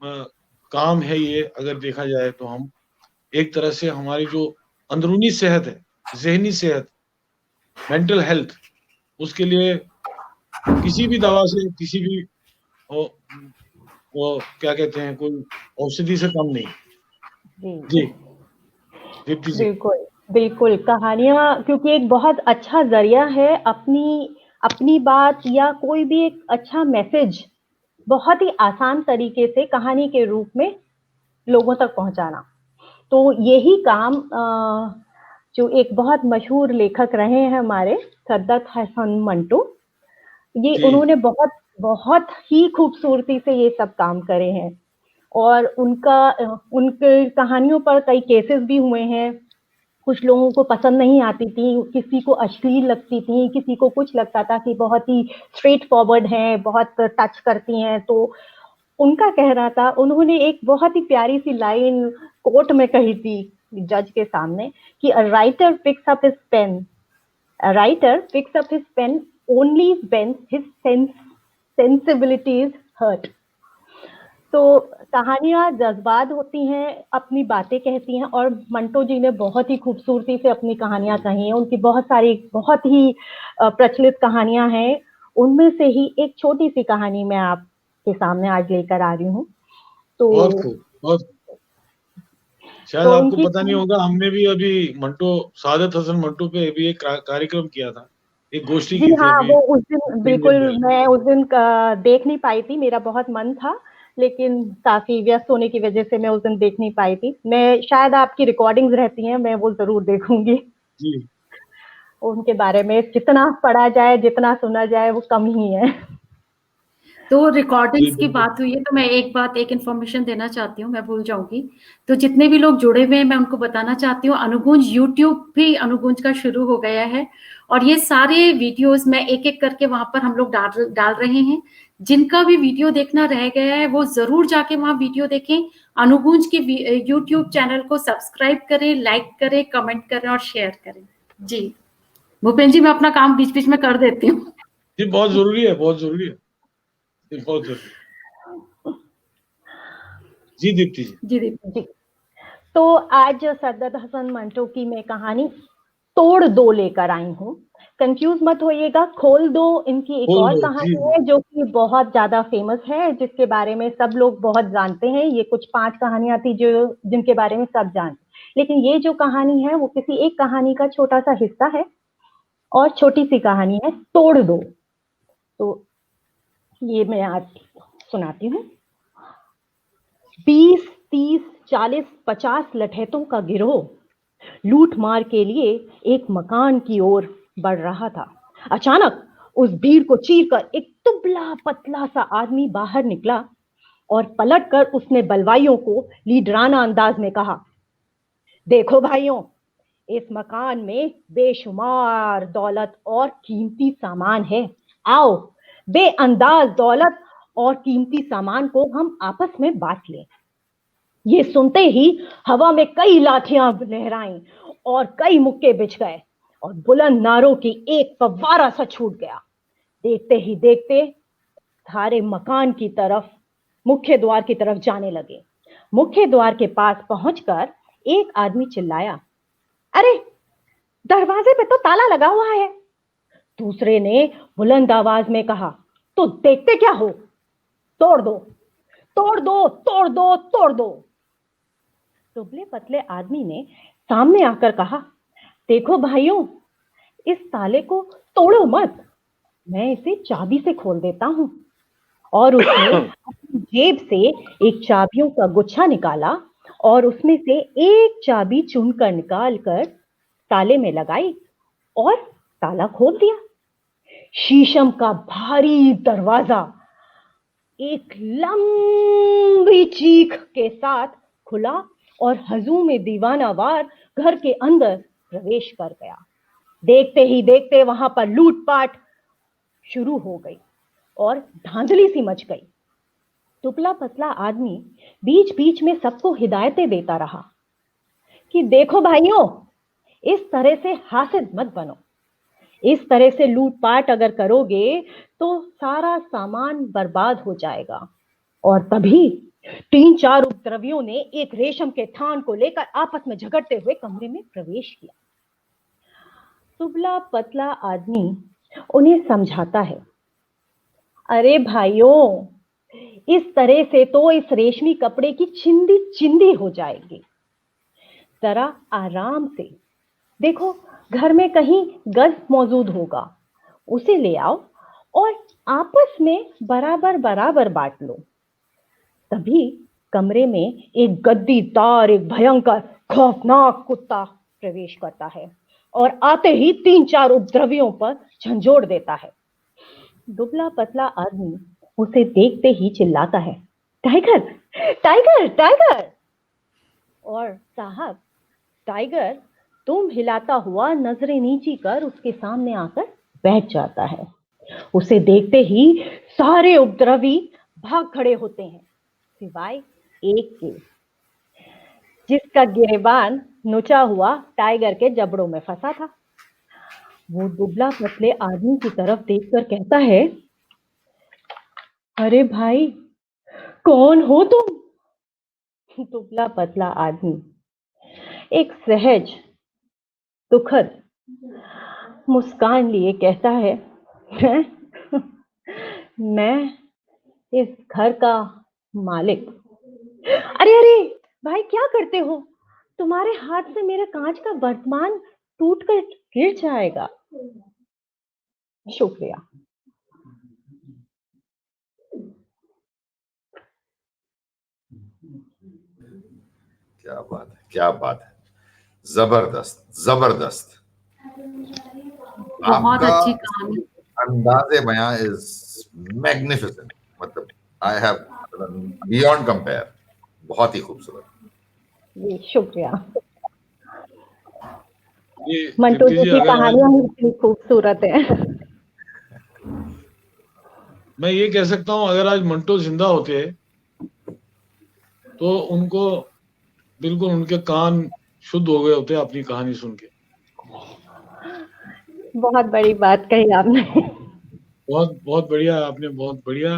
काम है ये, अगर देखा जाए तो हम एक तरह से हमारी जो अंदरूनी सेहत है, ज़हनी सेहत, मेंटल हेल्थ, उसके लिए किसी भी दवा से, किसी भी वो क्या कहते हैं, कोई औषधि से कम नहीं। जी दीप्ति जी। बिल्कुल बिल्कुल, कहानियां क्योंकि एक बहुत अच्छा जरिया है अपनी बात या कोई भी एक अच्छा मैसेज बहुत ही आसान तरीके से कहानी के रूप में लोगों तक पहुंचाना। तो यही काम जो एक बहुत मशहूर लेखक रहे हैं हमारे सद्दत हसन मंटो, ये उन्होंने बहुत बहुत ही खूबसूरती से ये सब काम करे हैं। और उनके कहानियों पर कई केसेस भी हुए हैं। कुछ लोगों को पसंद नहीं आती थी, किसी को अश्लील लगती थी, किसी को कुछ लगता था कि बहुत ही स्ट्रेट फॉरवर्ड हैं, बहुत टच करती हैं। तो उनका कहना था, उन्होंने एक बहुत ही प्यारी सी लाइन कोर्ट में कही थी जज के सामने कि a writer picks up his pen only when his sensibilities hurt। तो कहानियां जज्बात होती हैं, अपनी बातें कहती हैं, और मंटो जी ने बहुत ही खूबसूरती से अपनी कहानियां कही हैं। उनकी बहुत सारी बहुत ही प्रचलित कहानियां हैं। उनमें से ही एक छोटी सी कहानी मैं आपके सामने आज लेकर आ रही हूँ। तो बहुत खूब, बहुत शायद तो आपको उनकी पता नहीं होगा, हमने भी अभी सादत हसन मंटो पे भी एक कार्यक्रम किया था, एक गोष्ठी जी की थी हाँ, अभी वो उस दिन 3 बिल्कुल दिन पहले। मैं उस दिन देख नहीं पाई थी, मेरा बहुत मन था, लेकिन काफी व्यस्त होने की वजह से मैं उस दिन देख नहीं पाई थी। मैं शायद आपकी रिकॉर्डिंग्स रहती हैं, मैं वो जरूर देखूंगी। जी उनके बारे में जितना पढ़ा जाए, जितना सुना जाए, वो कम ही है। तो जी रिकॉर्डिंग्स की बिल्कुल। बात हुई है तो मैं एक इन्फॉर्मेशन देना चाहती हूँ, मैं भूल जाऊंगी। तो जितने भी लोग जुड़े हुए हैं मैं उनको बताना चाहती हूँ, अनुगुंज यूट्यूब भी अनुगुंज का शुरू हो गया है और ये सारे वीडियोस मैं एक एक करके वहां पर हम लोग डाल रहे हैं। जिनका भी वीडियो देखना रह गया है वो जरूर जाके वहां वीडियो देखें। अनुगुंज के यूट्यूब चैनल को सब्सक्राइब करें, लाइक करें, कमेंट करें और शेयर करें। जी भूपेन जी, मैं अपना काम बीच बीच में कर देती हूँ। जी बहुत जरूरी है, बहुत जरूरी है, बहुत जरूरी। जी दीप्ति जी। जी दीदी जी, तो आज सद्दत हसन मंटो की मैं कहानी तोड़ दो लेकर आई हूँ। कंफ्यूज मत होइएगा, खोल दो इनकी एक बोल और दो जी कहानी जी। है जो कि बहुत ज्यादा फेमस है, जिसके बारे में सब लोग बहुत जानते हैं। ये कुछ 5 कहानियां थी जो जिनके बारे में सब जानते, लेकिन ये जो कहानी है वो किसी एक कहानी का छोटा सा हिस्सा है और छोटी सी कहानी है, तोड़ दो। तो ये मैं आज सुनाती हूँ। 20, 30, 40, 50 लठैतों का गिरोह लूट मार के लिए एक मकान की ओर बढ़ रहा था। अचानक उस भीड़ को चीरकर एक दुबला पतला सा आदमी बाहर निकला और पलटकर उसने बलवाइयों को लीडराना अंदाज में कहा, देखो भाइयों, इस मकान में बेशुमार दौलत और कीमती सामान है। आओ बेअंदाज दौलत और कीमती सामान को हम आपस में बांट लें। ये सुनते ही हवा में कई लाठियां लहराईं और कई मुक्के बिछ गए और बुलंद नारों की एक फव्वारा सा छूट गया। देखते ही देखते सारे मकान की तरफ, मुख्य द्वार की तरफ जाने लगे। मुख्य द्वार के पास पहुंचकर एक आदमी चिल्लाया, अरे दरवाजे पे तो ताला लगा हुआ है। दूसरे ने बुलंद आवाज में कहा, तो देखते क्या हो, तोड़ दो तोड़ दो तोड़ दो तोड़ दो। दुबले पतले आदमी ने सामने आकर कहा, देखो भाइयों, इस ताले को तोड़ो मत, मैं इसे चाबी से खोल देता हूं। और उसने अपनी जेब से एक चाबियों का गुच्छा निकाला और उसमें से एक चाबी चुनकर निकालकर ताले में लगाई और ताला खोल दिया। शीशम का भारी दरवाजा एक लंबी चीख के साथ खुला और हजूम दीवानावार घर के अंदर प्रवेश कर गया। देखते ही देखते वहां पर लूटपाट शुरू हो गई और धांधली सी मच गई। दुबला पतला आदमी बीच बीच में सबको हिदायतें देता रहा कि देखो भाइयों, इस तरह से हासिद मत बनो। इस तरह से लूटपाट अगर करोगे तो सारा सामान बर्बाद हो जाएगा। और तभी 3-4 उपद्रवियों ने एक रेशम के थान को लेकर आपस में झगड़ते हुए कमरे में प्रवेश किया। दुबला पतला आदमी उन्हें समझाता है, अरे भाइयों, इस तरह से तो इस रेशमी कपड़े की चिंदी चिंदी हो जाएगी। जरा आराम से देखो, घर में कहीं गज मौजूद होगा, उसे ले आओ और आपस में बराबर बराबर बांट लो। तभी कमरे में एक गद्दीदार, एक भयंकर खौफनाक कुत्ता प्रवेश करता है और आते ही 3-4 उपद्रवियों पर झंझोड़ देता है। दुबला पतला आदमी उसे देखते ही चिल्लाता है, टाइगर टाइगर टाइगर। और साहब, टाइगर तुम हिलाता हुआ नजरें नीची कर उसके सामने आकर बैठ जाता है। उसे देखते ही सारे उपद्रवी भाग खड़े होते हैं, सिवाय एक के, जिसका गिरेबान नुचा हुआ टाइगर के जबड़ों में फंसा था। वो दुबला पतले आदमी की तरफ देखकर कहता है, अरे भाई, कौन हो तुम? दुबला पतला आदमी एक सहज दुखद मुस्कान लिए कहता है, मैं इस घर का मालिक। अरे अरे भाई, क्या करते हो? तुम्हारे हाथ से मेरे कांच का बर्तमान टूटकर गिर जाएगा। शुक्रिया। क्या बात है, क्या बात है, जबरदस्त जबरदस्त। बहुत अच्छी कहानी। अंदाजे बयां इज मैग्निफिसेंट, मतलब आई हैव बियॉन्ड कंपेयर, बहुत ही खूबसूरत। जी शुक्रिया। ये मंटू दीप्ति जी जी, की अगर कहानियां भी खूबसूरत है। मैं ये कह सकता हूँ, अगर आज मंटो जिंदा होते तो उनको बिल्कुल उनके कान शुद्ध हो गए होते अपनी कहानी सुन के। बहुत बड़ी बात कही आपने। बहुत बहुत बढ़िया, आपने बहुत बढ़िया।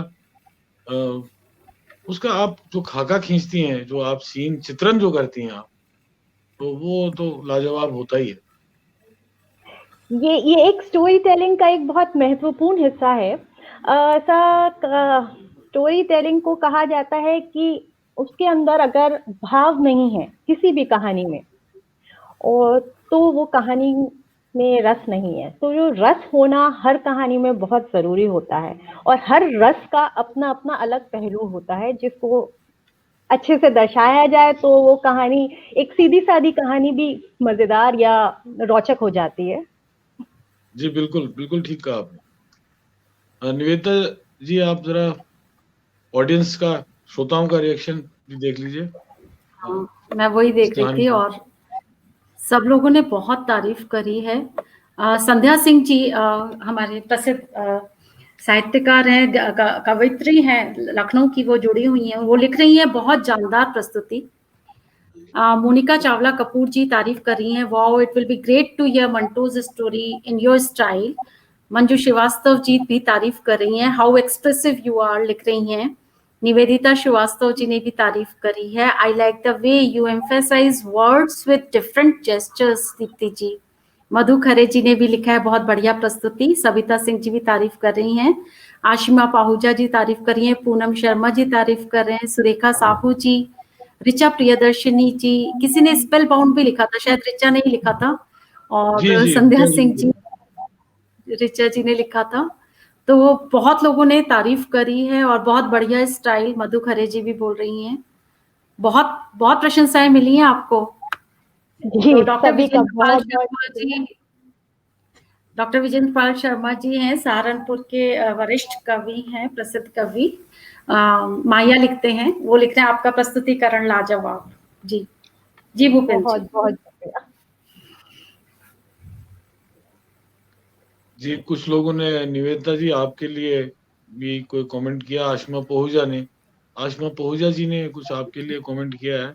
उसका आप जो खाका खींचती हैं, जो आप सीन चित्रण जो करती हैं आप, तो वो तो लाजवाब होता ही है। ये एक स्टोरी टेलिंग का एक बहुत महत्वपूर्ण हिस्सा है। ऐसा स्टोरी टेलिंग को कहा जाता है कि उसके अंदर अगर भाव नहीं है किसी भी कहानी में, और तो वो कहानी में रस नहीं है। तो जो रस होना हर कहानी में बहुत जरूरी होता है, और हर रस का अपना अपना अलग पहलू होता है, जिसको अच्छे से दर्शाया जाए तो वो कहानी, एक सीधी सादी कहानी भी मजेदार या रोचक हो जाती है। जी बिल्कुल बिल्कुल ठीक कहा आपने। निवेदिता जी, आप जरा ऑडियंस का, श्रोताओं का रिएक्शन भी देख लीजिए। हाँ, मैं वही देख रही थी। और सब लोगों ने बहुत तारीफ करी है। संध्या सिंह जी हमारे प्रसिद्ध साहित्यकार हैं, कवयित्री हैं, लखनऊ की, वो जुड़ी हुई हैं, वो लिख रही हैं बहुत जानदार प्रस्तुति। मोनिका चावला कपूर जी तारीफ कर रही हैं, wow it will be great to hear Manto's story in your style. Manju Srivastava ji भी तारीफ कर रही हैं, हाउ एक्सप्रेसिव यू आर लिख रही हैं। निवेदिता श्रीवास्तव जी ने भी तारीफ करी है, I like the way you emphasise words with different gestures Deepti ji. Madhu Khare ji ने भी लिखा है बहुत बढ़िया प्रस्तुति। सविता सिंह जी भी तारीफ कर रही हैं। आशिमा पाहुजा जी तारीफ कर रही हैं। पूनम शर्मा जी तारीफ कर रहे हैं। सुरेखा साहू जी, ऋचा प्रियदर्शनी जी, किसी ने स्पेल बाउंड भी लिखा था, शायद ऋचा ने ही लिखा था, और जी संध्या सिंह जी, ऋचा जी ने लिखा था। तो बहुत लोगों ने तारीफ करी है और बहुत बढ़िया स्टाइल। मधु खरे जी भी बोल रही हैं, बहुत बहुत प्रशंसाएं मिली हैं आपको। जी, तो डॉक्टर सभी का विजेंद्र पाल बहुत बहुत शर्मा जी, डॉक्टर विजेंद्र पाल शर्मा जी हैं, सहारनपुर के वरिष्ठ कवि हैं, प्रसिद्ध कवि। माया लिखते हैं, वो लिख रहे हैं आपका प्रस्तुतिकरण लाजवाब। जी जी भूपेंद्र बहुत जी। बहुत शुक्रिया। जी, कुछ लोगों ने, निवेदिता जी आपके लिए भी कोई कमेंट किया, आशिमा पहुजा जी ने कुछ आपके लिए कमेंट किया है,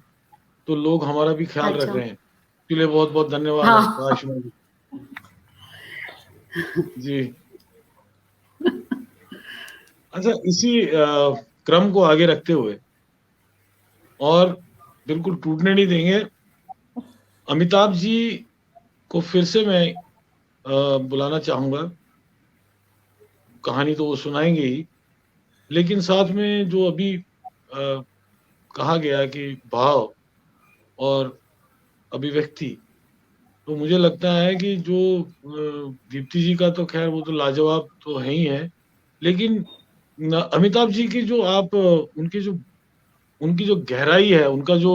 तो लोग हमारा भी ख्याल रख रहे हैं, इसके लिए बहुत बहुत धन्यवाद हाँ। आपका आशिमा जी। जी, अच्छा, इसी क्रम को आगे रखते हुए और बिल्कुल टूटने नहीं देंगे, अमिताभ जी को फिर से मैं बुलाना चाहूंगा। कहानी तो वो सुनाएंगे ही, लेकिन साथ में जो अभी कहा गया कि भाव और अभिव्यक्ति, तो मुझे लगता है कि जो दीप्ति जी का तो खैर वो तो लाजवाब तो है ही है, लेकिन अमिताभ जी की जो आप उनकी जो गहराई है, उनका जो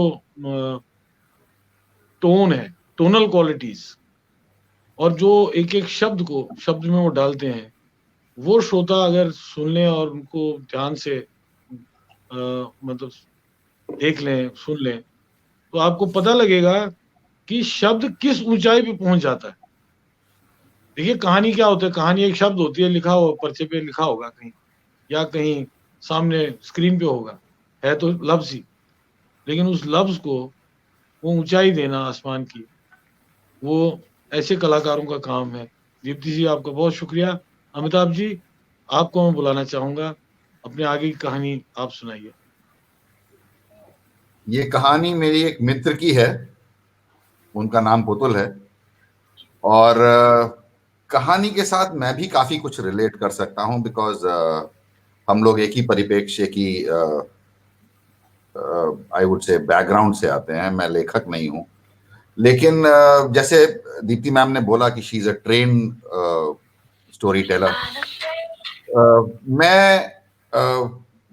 टोन है, टोनल क्वालिटीज, और जो एक एक शब्द में वो डालते हैं, वो श्रोता अगर सुन लें और उनको ध्यान से मतलब देख लें, सुन लें, तो आपको पता लगेगा कि शब्द किस ऊंचाई पे पहुंच जाता है। देखिए, कहानी क्या होता है, कहानी एक शब्द होती है, लिखा हो, पर्चे पे लिखा होगा कहीं, या कहीं सामने स्क्रीन पे होगा, है तो लफ्ज ही, लेकिन उस लफ्ज को वो ऊंचाई देना आसमान की, वो ऐसे कलाकारों का काम है। दीप्ति जी, आपका बहुत शुक्रिया। अमिताभ जी, आपको मैं बुलाना चाहूंगा, अपने आगे की कहानी आप सुनाइए। ये कहानी मेरी एक मित्र की है, उनका नाम पुतुल है, और कहानी के साथ मैं भी काफी कुछ रिलेट कर सकता हूं, बिकॉज हम लोग एक ही परिप्रेक्ष्य की आई वुड से बैकग्राउंड से आते हैं। मैं लेखक नहीं हूं, लेकिन जैसे दीप्ति मैम ने बोला कि she is a trained storyteller, मैं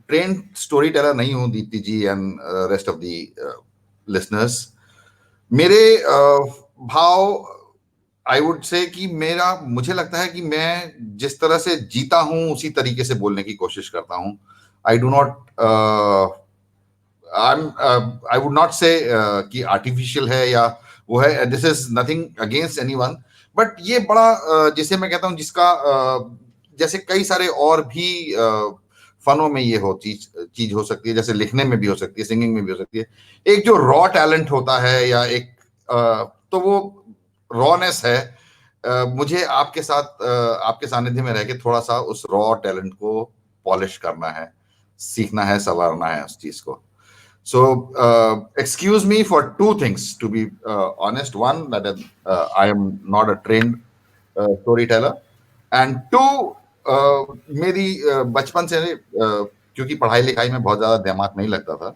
ट्रेन स्टोरी टेलर नहीं हूं, Deepti ji and rest of the listeners. मेरे भाव, आई वुड से कि मुझे लगता है कि मैं जिस तरह से जीता हूं उसी तरीके से बोलने की कोशिश करता हूं। I do not I would not से कि आर्टिफिशियल है या वो है, this is nothing against anyone, but ये बड़ा जिसे मैं कहता हूं, जिसका जैसे कई सारे और भी फनों में ये चीज हो सकती है, जैसे लिखने में भी हो सकती है, सिंगिंग में भी हो सकती है। एक जो रॉ टैलेंट होता है, या एक तो वो रॉनेस है। मुझे आपके साथ आपके सानिध्य में रह के थोड़ा सा उस रॉ टैलेंट को पॉलिश करना है, सीखना है, संवारना है उस चीज को। So excuse me for two things, to be honest. One, that I am not a trained storyteller, and two, मेरी बचपन से क्योंकि पढ़ाई लिखाई में बहुत ज्यादा दिमाग नहीं लगता था,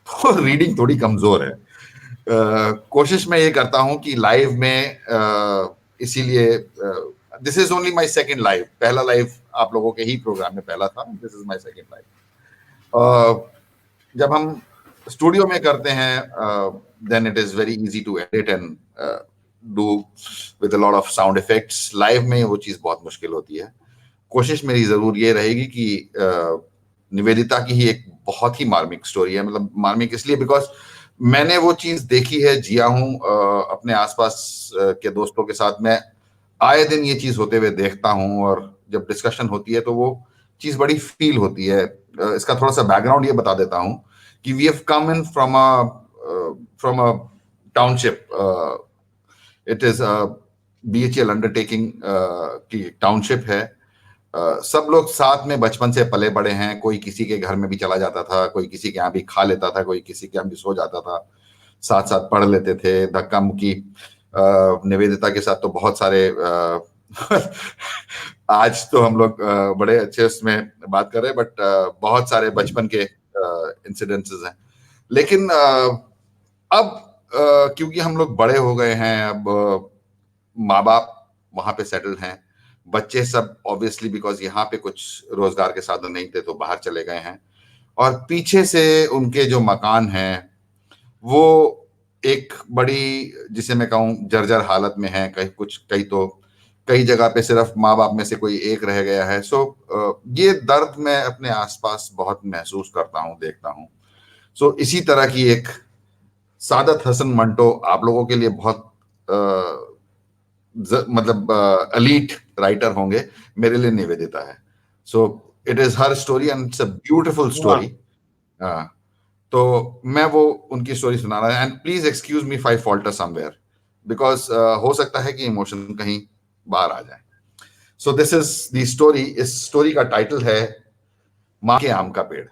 तो रीडिंग थोड़ी कमजोर है। कोशिश मैं ये करता हूँ कि लाइव में, इसीलिए this is only my second live, पहला लाइव आप लोगों के ही प्रोग्राम में पहला था, this is my second live. जब हम स्टूडियो में करते हैं, then it is very easy to edit and do with a lot of sound effects. Live में वो चीज बहुत मुश्किल होती है। कोशिश मेरी जरूर ये रहेगी कि निवेदिता की ही एक बहुत ही मार्मिक स्टोरी है, मतलब मार्मिक इसलिए बिकॉज मैंने वो चीज देखी है, जिया हूं अपने आसपास के दोस्तों के साथ मैं आए दिन ये चीज होते हुए देखता हूँ, और जब डिस्कशन होती है तो वो चीज बड़ी फील होती है। इसका थोड़ा सा बैकग्राउंड ये बता देता हूँ कि we have come in from a township. It is BHEL undertaking की टाउनशिप है। सब लोग साथ में बचपन से पले बड़े हैं, कोई किसी के घर में भी चला जाता था, कोई किसी के यहाँ भी खा लेता था, कोई किसी के यहाँ भी सो जाता था, साथ साथ पढ़ लेते थे। धक्का मुक्की निवेदिता के साथ तो बहुत सारे आज तो हम लोग बड़े अच्छे उसमें बात कर रहे हैं, बट बहुत सारे बचपन के इंसिडेंसेस हैं। लेकिन अब क्योंकि हम लोग बड़े हो गए हैं, अब माँ बाप वहां पे सेटल्ड हैं, बच्चे सब ऑब्वियसली बिकॉज यहाँ पे कुछ रोजगार के साधन नहीं थे तो बाहर चले गए हैं, और पीछे से उनके जो मकान हैं वो एक बड़ी, जिसे मैं कहूँ, जर्जर हालत में है। कई जगह पे सिर्फ माँ बाप में से कोई एक रह गया है। सो ये दर्द मैं अपने आसपास बहुत महसूस करता हूँ, देखता हूँ। सो इसी तरह की एक सादत हसन मंटो आप लोगों के लिए बहुत मतलब एलीट राइटर होंगे, मेरे लिए निवेदिता है। So it is her story and it's a beautiful story. तो मैं वो उनकी स्टोरी सुना रहा है, and please excuse me if I falter somewhere, because हो सकता है कि इमोशन कहीं बाहर आ जाए। So this is the story. इस स्टोरी का टाइटल है माँ के आम का पेड़।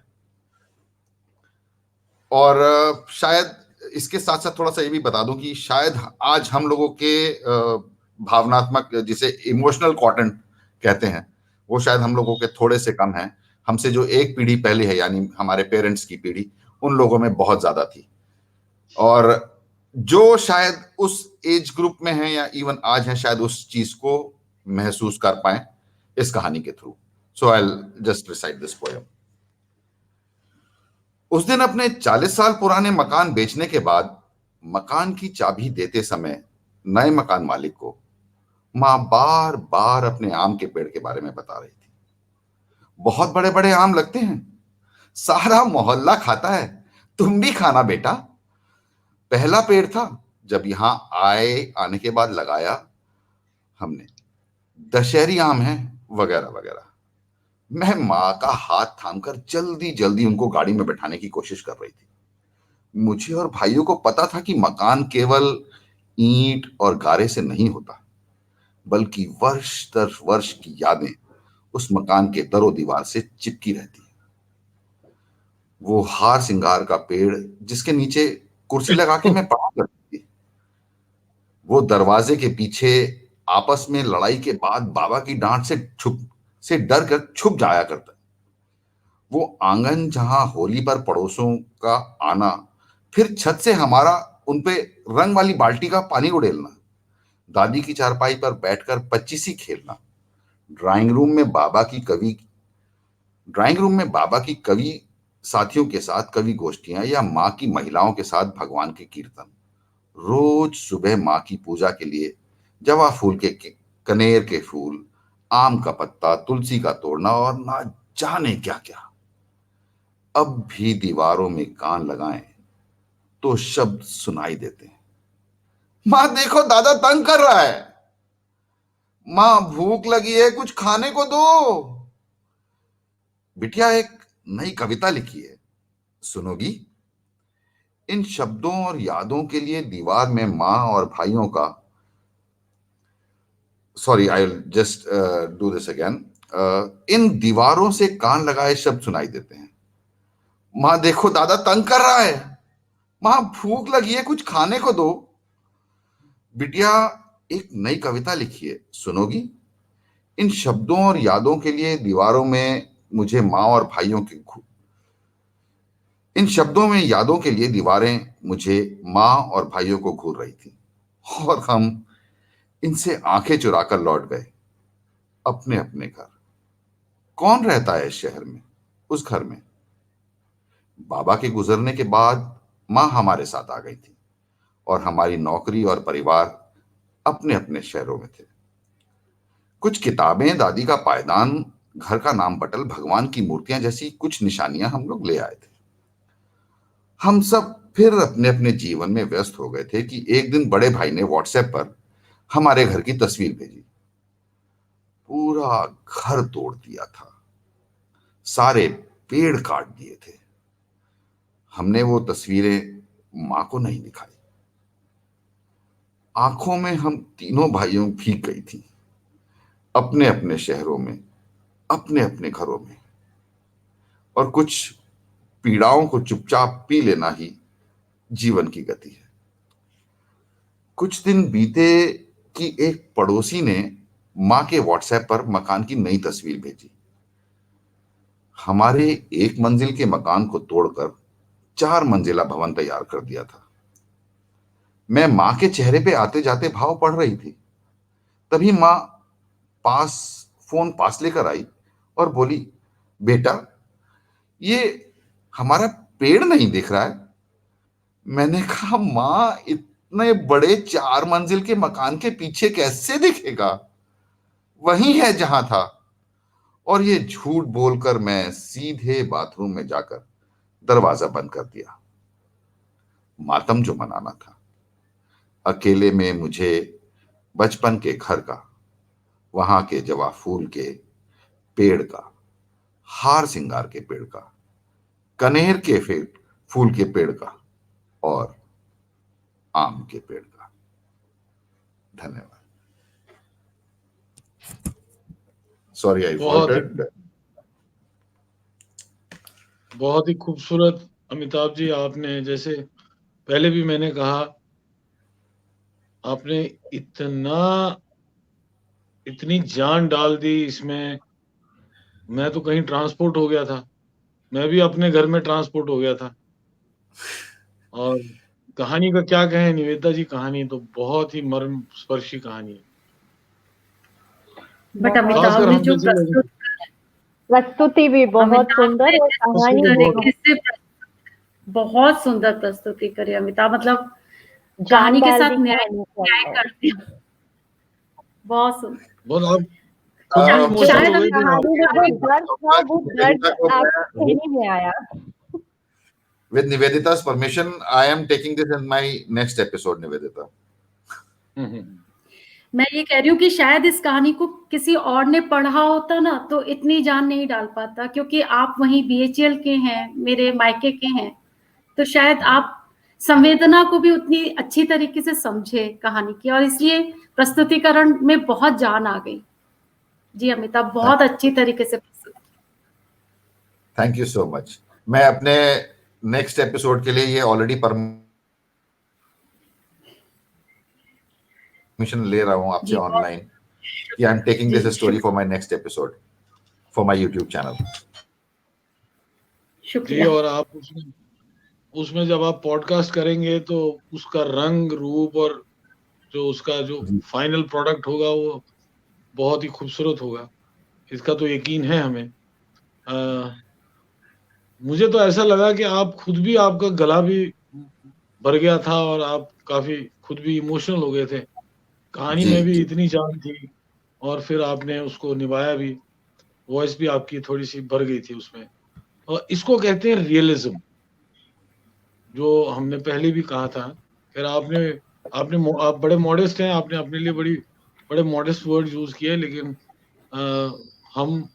और शायद इसके साथ साथ थोड़ा सा ये भी बता दूं कि शायद आज हम लोगों के भावनात्मक, जिसे इमोशनल क्वाड्रेंट कहते हैं, वो शायद हम लोगों के थोड़े से कम है। हमसे जो एक पीढ़ी पहले है, यानी हमारे पेरेंट्स की पीढ़ी, उन लोगों में बहुत ज्यादा थी। और जो शायद उस एज ग्रुप में है या इवन आज है, शायद उस चीज को महसूस कर पाए इस कहानी के through. So I will just recite this poem. उस दिन अपने 40 साल पुराने मकान बेचने के बाद मकान की चाबी देते समय नए मकान मालिक को मां बार बार अपने आम के पेड़ के बारे में बता रही थी। बहुत बड़े बड़े आम लगते हैं, सारा मोहल्ला खाता है, तुम भी खाना बेटा। पहला पेड़ था, जब यहां आने के बाद लगाया हमने, दशहरी आम है, वगैरह वगैरह। मैं मां का हाथ थामकर जल्दी जल्दी उनको गाड़ी में बैठाने की कोशिश कर रही थी। मुझे और भाइयों को पता था कि मकान केवल ईंट और गारे से नहीं होता, बल्कि वर्ष दर वर्ष की यादें उस मकान के दरो दीवार से चिपकी रहती है। वो हार सिंगार का पेड़ जिसके नीचे कुर्सी लगा के मैं पढ़ा करती थी, वो दरवाजे के पीछे आपस में लड़ाई के बाद बाबा की डांट से डर कर छुप जाया करता, वो आंगन जहां होली पर पड़ोसों का आना, फिर छत से हमारा उनपे रंग वाली बाल्टी का पानी उड़ेलना, दादी की चारपाई पर बैठकर पच्चीसी खेलना, ड्राइंग रूम में बाबा की कवि साथियों के साथ कवि गोष्ठियां, या माँ की महिलाओं के साथ भगवान के कीर्तन, रोज सुबह माँ की पूजा के लिए जवा फूल के कनेर के फूल, आम का पत्ता, तुलसी का तोड़ना और ना जाने क्या क्या। अब भी दीवारों में कान लगाएं तो शब्द सुनाई देते हैं, मां देखो दादा तंग कर रहा है, मां भूख लगी है, कुछ खाने को दो, बिटिया एक नई कविता लिखी है, सुनोगी। इन शब्दों और यादों के लिए दीवार में मां और भाइयों का, sorry I will just do this again, इन दीवारों से कान लगाए शब्द सुनाई देते हैं, मां देखो दादा तंग कर रहा है, मां भूख लगी है, कुछ खाने को दो, बिटिया एक नई कविता लिखी है, सुनोगी। इन शब्दों और यादों के लिए दीवारों में मुझे मां और भाइयों की, इन शब्दों में यादों के लिए दीवारें मुझे मां और भाइयों को घूर रही थी, और हम इनसे आंखें चुराकर लौट गए अपने अपने घर। कौन रहता है इस शहर में, उस घर में। बाबा के गुजरने के बाद मां हमारे साथ आ गई थी, और हमारी नौकरी और परिवार अपने अपने शहरों में थे। कुछ किताबें, दादी का पायदान, घर का नाम पटल, भगवान की मूर्तियां जैसी कुछ निशानियां हम लोग ले आए थे। हम सब फिर अपने अपने जीवन में व्यस्त हो गए थे कि एक दिन बड़े भाई ने व्हाट्सएप पर हमारे घर की तस्वीर भेजी। पूरा घर तोड़ दिया था, सारे पेड़ काट दिए थे। हमने वो तस्वीरें मां को नहीं दिखाई। आंखों में हम तीनों भाइयों भीग गई थी, अपने अपने शहरों में, अपने अपने घरों में। और कुछ पीड़ाओं को चुपचाप पी लेना ही जीवन की गति है। कुछ दिन बीते कि एक पड़ोसी ने मां के व्हाट्सएप पर मकान की नई तस्वीर भेजी। हमारे एक मंजिल के मकान को तोड़कर 4 मंजिला भवन तैयार कर दिया था। मैं मां के चेहरे पे आते जाते भाव पढ़ रही थी। तभी मां फोन पास लेकर आई और बोली, बेटा, ये हमारा पेड़ नहीं दिख रहा है। मैंने कहा, मां, इतने बड़े 4 मंजिल के मकान के पीछे कैसे दिखेगा? वही है जहां था। और ये झूठ बोलकर मैं सीधे बाथरूम में जाकर दरवाजा बंद कर दिया। मातम जो मनाना था, अकेले में मुझे बचपन के घर का, वहां के जवा फूल के पेड़ का, हार सिंगार के पेड़ का, कनेर के फूल के पेड़ का और आम के पेड़ का। धन्यवाद। सॉरी, आई फॉल्टर्ड। बहुत ही खूबसूरत अमिताभ जी, आपने, जैसे पहले भी मैंने कहा, आपने इतनी जान डाल दी इसमें। मैं तो कहीं ट्रांसपोर्ट हो गया था, मैं भी अपने घर में ट्रांसपोर्ट हो गया था। और कहानी का क्या कहें निवेदिता जी, कहानी तो बहुत ही मर्म स्पर्शी कहानी है। बट अमिताभ ने जो प्रस्तुति भी बहुत सुंदर और कहानी बहुत सुंदर प्रस्तुति करी अमिताभ, मतलब कहानी के साथ न्याय करते हैं। बहुत सुंदर। बहुत आप खुद भी इमोशनल हो गए थे ना। वो दर्द आपके में आया। With Nivedita's permission, I am taking this in my next episode, Nivedita. मैं ये कह रही हूँ कि शायद इस कहानी को किसी और ने पढ़ा होता ना तो इतनी जान नहीं डाल पाता, क्योंकि आप वहीं BHL के हैं, मेरे मायके के हैं, तो शायद आप संवेदना को भी उतनी अच्छी तरीके से समझे कहानी की, और इसलिए प्रस्तुतिकरण में बहुत जान आ गई। जी अमिताभ, बहुत अच्छी तरीके से प्रस्तुत। Thank you so much. मैं अपने नेक्स्ट एपिसोड के लिए ये ऑलरेडी परमिशन ले रहा हूँ आपसे ऑनलाइन कि I am taking this story for my next episode for my YouTube channel. शुक्रिया। और आप उसमें जब आप पॉडकास्ट करेंगे तो उसका रंग रूप और जो उसका जो फाइनल प्रोडक्ट होगा वो बहुत ही खूबसूरत होगा, इसका तो यकीन है हमें। मुझे तो ऐसा लगा कि आप खुद भी, आपका गला भी भर गया था और आप काफी खुद भी इमोशनल हो गए थे। कहानी में भी इतनी जान थी और फिर आपने उसको निभाया भी। वॉइस भी आपकी थोड़ी सी भर गई थी उसमें। और इसको कहते हैं रियलिज्म, जो हमने पहले भी कहा था। फिर आप बड़े मॉडेस्ट हैं, आपने अपने लिए बड़े मॉडेस्ट वर्ड यूज किए, लेकिन हम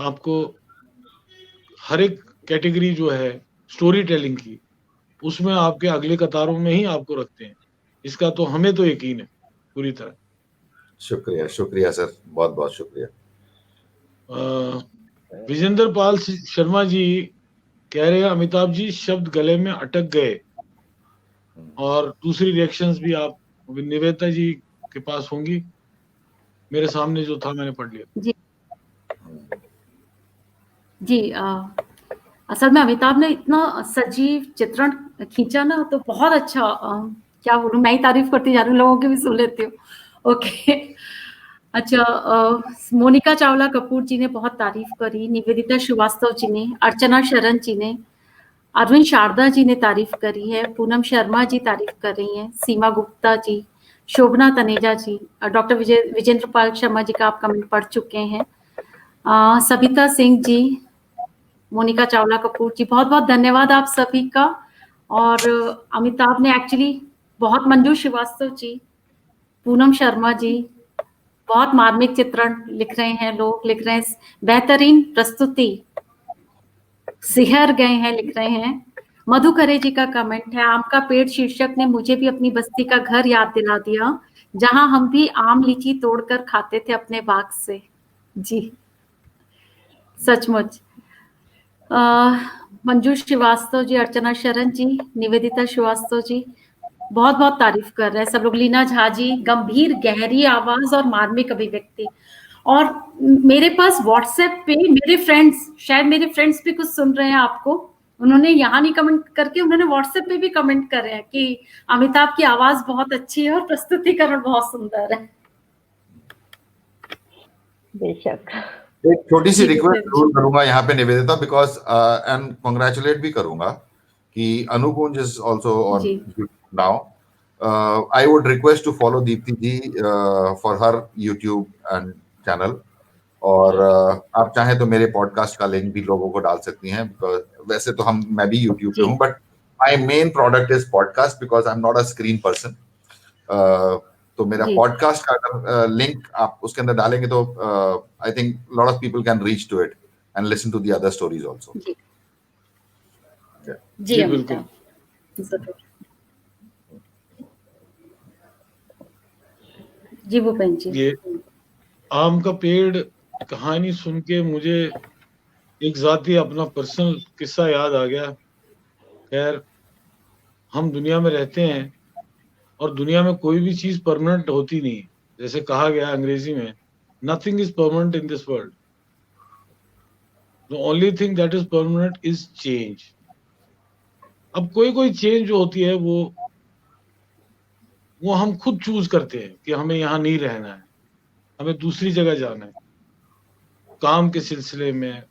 आपको हर एक कैटेगरी जो है स्टोरी टेलिंग की, उसमें आपके अगले कतारों में ही आपको रखते हैं। इसका तो हमें तो यकीन है पूरी तरह। शुक्रिया, शुक्रिया सर, बहुत बहुत शुक्रिया। विजेंद्र पाल शर्मा जी कह रहे हैं, अमिताभ जी शब्द गले में अटक गए। और दूसरी रिएक्शंस भी आप निवेदिता जी के पास होंगी। मेरे सामने जो था मैंने पढ़ लिया। जी असल में अमिताभ ने इतना सजीव चित्रण खींचा ना, तो बहुत अच्छा, क्या बोलूं, मैं ही तारीफ करती जा रही हूँ, लोगों की भी सुन लेती हूँ। ओके, अच्छा, मोनिका चावला कपूर जी ने बहुत तारीफ करी, निवेदिता श्रीवास्तव जी ने, अर्चना शरण जी ने, अरविंद शारदा जी ने तारीफ करी है, पूनम शर्मा जी तारीफ कर रही हैं, सीमा गुप्ता जी, शोभना तनेजा जी, डॉक्टर विजेंद्र पाल शर्मा जी का आप कमेंट पढ़ चुके हैं, सविता सिंह जी, मोनिका चावला कपूर जी, बहुत बहुत धन्यवाद आप सभी का। और अमिताभ ने एक्चुअली बहुत, मंजू श्रीवास्तव जी, पूनम शर्मा जी, बहुत मार्मिक चित्रण लिख रहे हैं, लोग लिख रहे हैं, बेहतरीन प्रस्तुति, सिहर गए हैं लिख रहे हैं। मधु करे जी का कमेंट है, आम का पेड़ शीर्षक ने मुझे भी अपनी बस्ती का घर याद दिला दिया, जहां हम भी आम लीची तोड़कर खाते थे अपने बाग से। जी सचमुच। मंजू श्रीवास्तव जी, अर्चना शरण जी, निवेदिता श्रीवास्तव जी बहुत बहुत तारीफ कर रहे हैं सब लोग। लीना झा जी, गंभीर गहरी आवाज और मार्मिक अभिव्यक्ति। और मेरे पास व्हाट्सएप पे मेरे फ्रेंड्स, शायद मेरे फ्रेंड्स भी कुछ सुन रहे हैं आपको, उन्होंने यहाँ नहीं कमेंट करके, उन्होंने व्हाट्सएप पे भी कमेंट कर रहे हैं कि अमिताभ की आवाज बहुत अच्छी है और प्रस्तुतिकरण बहुत सुंदर है। बेशक। एक छोटी सी रिक्वेस्ट जरूर करूंगा यहाँ पे निवेदिता, बिकॉज एंड कांग्रेचुलेट भी करूंगा कि Anukunj is also on now. I would request to follow Deepti ji for her YouTube and channel. और आप चाहें तो मेरे पॉडकास्ट का लिंक भी लोगों को डाल सकती हैं, वैसे तो मैं भी YouTube पे हूँ, but my main product is podcast because I am not a screen person. तो मेरा पॉडकास्ट का अगर लिंक आप उसके अंदर डालेंगे तो I think lot of people can reach to it and listen to the other stories also. जी बिल्कुल. जी भूपेन जी. ये आम का पेड़ कहानी सुन के मुझे एक जाती अपना पर्सनल किस्सा याद आ गया. खैर, हम दुनिया में रहते हैं और दुनिया में कोई भी चीज परमानेंट होती नहीं. जैसे कहा गया अंग्रेजी में, nothing is permanent in this world, the only thing that is permanent is change. अब कोई चेंज जो होती है वो हम खुद चूज करते हैं कि हमें यहाँ नहीं रहना है, हमें दूसरी जगह जाना है. काम के सिलसिले में,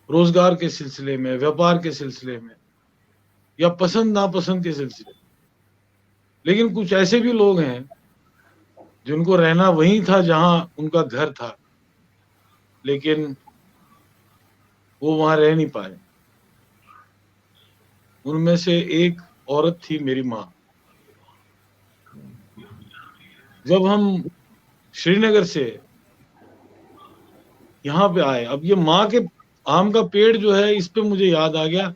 रोजगार के सिलसिले में, व्यापार के सिलसिले में, या पसंद नापसंद के सिलसिले में. लेकिन कुछ ऐसे भी लोग हैं जिनको रहना वहीं था जहां उनका घर था, लेकिन वो वहां रह नहीं पाए. उनमें से एक औरत थी मेरी माँ. जब हम श्रीनगर से यहाँ पे आए, अब ये माँ के आम का पेड़ जो है, इस पे मुझे याद आ गया.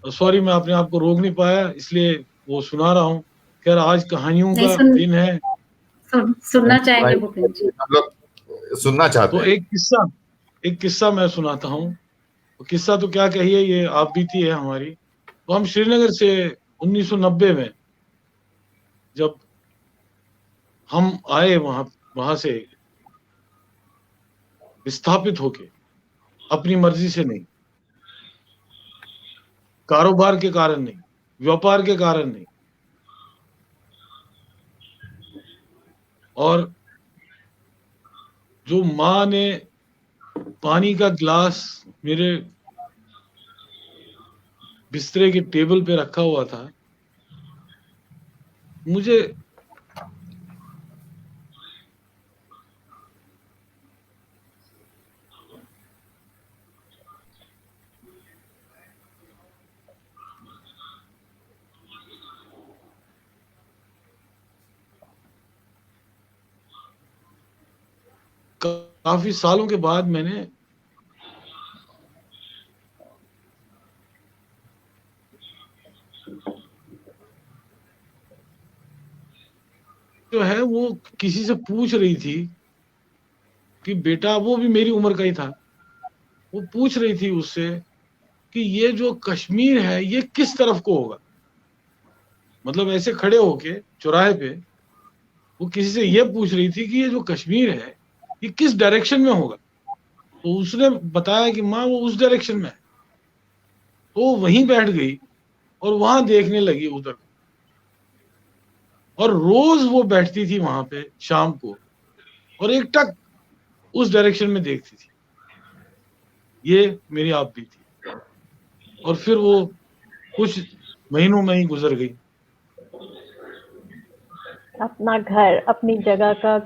सॉरी, मैं अपने आप को रोक नहीं पाया, इसलिए वो सुना रहा हूँ. खैर, आज कहानियों का दिन है. सुनना चाहेंगे भूपेन जी? सुनना चाहते हैं. तो एक किस्सा मैं सुनाता हूँ. किस्सा तो क्या कहिए, ये आप बीती है हमारी. तो हम श्रीनगर से 1990 में जब हम आए, वहां से विस्थापित होके, अपनी मर्जी से नहीं, कारोबार के कारण नहीं, व्यापार के कारण नहीं, और जो माँ ने पानी का गिलास मेरे बिस्तरे के टेबल पे रखा हुआ था, मुझे काफी सालों के बाद मैंने जो है वो किसी से पूछ रही थी कि बेटा, वो भी मेरी उम्र का ही था, वो पूछ रही थी उससे कि ये जो कश्मीर है ये किस तरफ को होगा. मतलब ऐसे खड़े होके चौराहे पे वो किसी से ये पूछ रही थी कि ये जो कश्मीर है ये किस डायरेक्शन में होगा. तो उसने बताया कि माँ वो उस डायरेक्शन में है. तो वहीं बैठ गई और वहां देखने लगी उधर. और रोज वो बैठती थी वहां पे शाम को और एक टक उस डायरेक्शन में देखती थी. ये मेरी आप भी थी. और फिर वो कुछ महीनों में ही गुजर गई. अपना घर, अपनी जगह का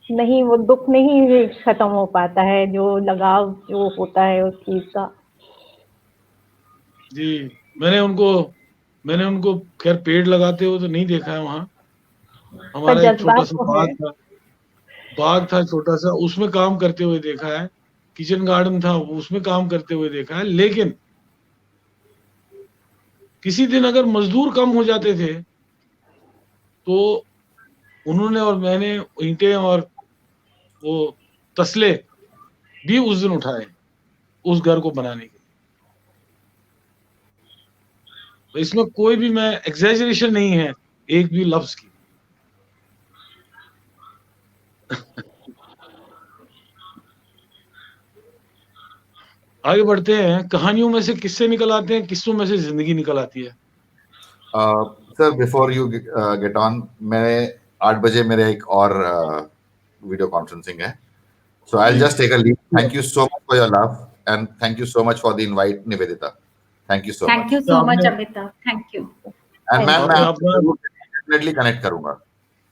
नहीं, वो दुख नहीं खत्म हो पाता है, जो लगाव जो होता है उस चीज का. जी मैंने उनको खैर पेड़ लगाते हुए तो नहीं देखा है वहाँ। हमारा एक छोटा जज्बात सा तो है। बाग था छोटा सा, उसमें काम करते हुए देखा है। किचन गार्डन था, उसमें काम करते हुए देखा है। लेकिन किसी दिन अगर मजदूर कम हो जाते थे तो उन्होंने और मैंने ईंटें और वो तसले भी उस दिन उठाए उस घर को बनाने के। तो इसमें कोई भी मैं एग्जैजरेशन नहीं है एक भी लफ्ज की। आगे बढ़ते हैं। कहानियों में से किस्से निकल आते हैं, किस्सों में से जिंदगी निकल आती है। Sir before you get on, मैं 8 बजे मेरे एक और वीडियो कॉन्फ्रेंसिंग है, so I will just take a leave. Thank you so much for your love and thank you so much for the invite Nivedita. Thank you so much. Thank you so much Amitabh, thank you. And ma'am मैं आपने definitely connect करूंगा।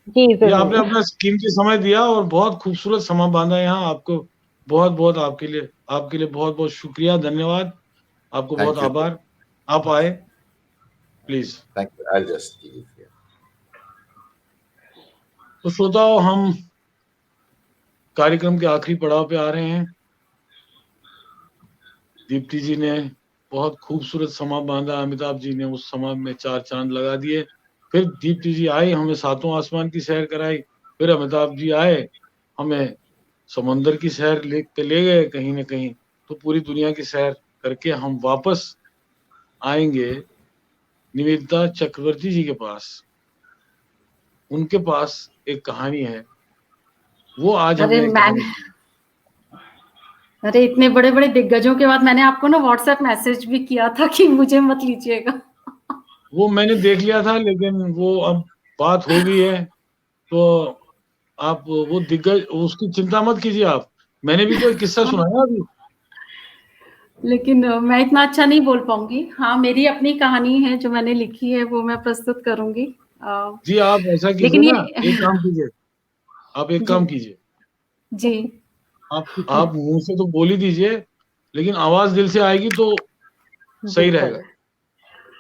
जी ये आपने जरूर। अपना कीमती समय दिया और बहुत खूबसूरत समा बांधा यहाँ। आपको बहुत बहुत आपके लिए बहुत बहुत शुक्रिया, धन्यवाद। आपको बहुत थैंक यू, आभार। आप आए please. Thank you. I will just leave here. तो श्रोताओ, हम कार्यक्रम के आखिरी पड़ाव पे आ रहे हैं। दीप्ति जी ने बहुत खूबसूरत समा बांधा, अमिताभ जी ने उस समा में 4 चांद लगा दिए। फिर दीप्ति जी आई, हमें 7वां आसमान की सैर कराई। फिर अमिताभ जी आए, हमें समंदर की सैर ले गए कहीं न कहीं। तो पूरी दुनिया की सैर करके हम वापस आएंगे निवेदिता चक्रवर्ती जी के पास। उनके पास एक कहानी है, वो आज अरे हमें मैम, कहानी। अरे इतने बड़े बड़े दिग्गजों के बाद मैंने आपको ना व्हाट्सएप मैसेज भी किया था कि मुझे मत लीजिएगा। वो मैंने देख लिया था, लेकिन वो अब बात हो गई है तो आप वो दिग्गज उसकी चिंता मत कीजिए आप। मैंने भी तो एक किस्सा सुनाया अभी। लेकिन मैं इतना अच्छा नहीं बोल पाऊंगी। हाँ, मेरी अपनी कहानी है जो मैंने लिखी है, वो मैं प्रस्तुत करूंगी। जी, आप ऐसा कीजिए लेकिन ना, ये एक काम कीजिए, आप एक जी काम कीजिए, जी आप मुंह से तो बोल ही दीजिए, लेकिन आवाज दिल से आएगी तो सही बिल्कुल। रहेगा।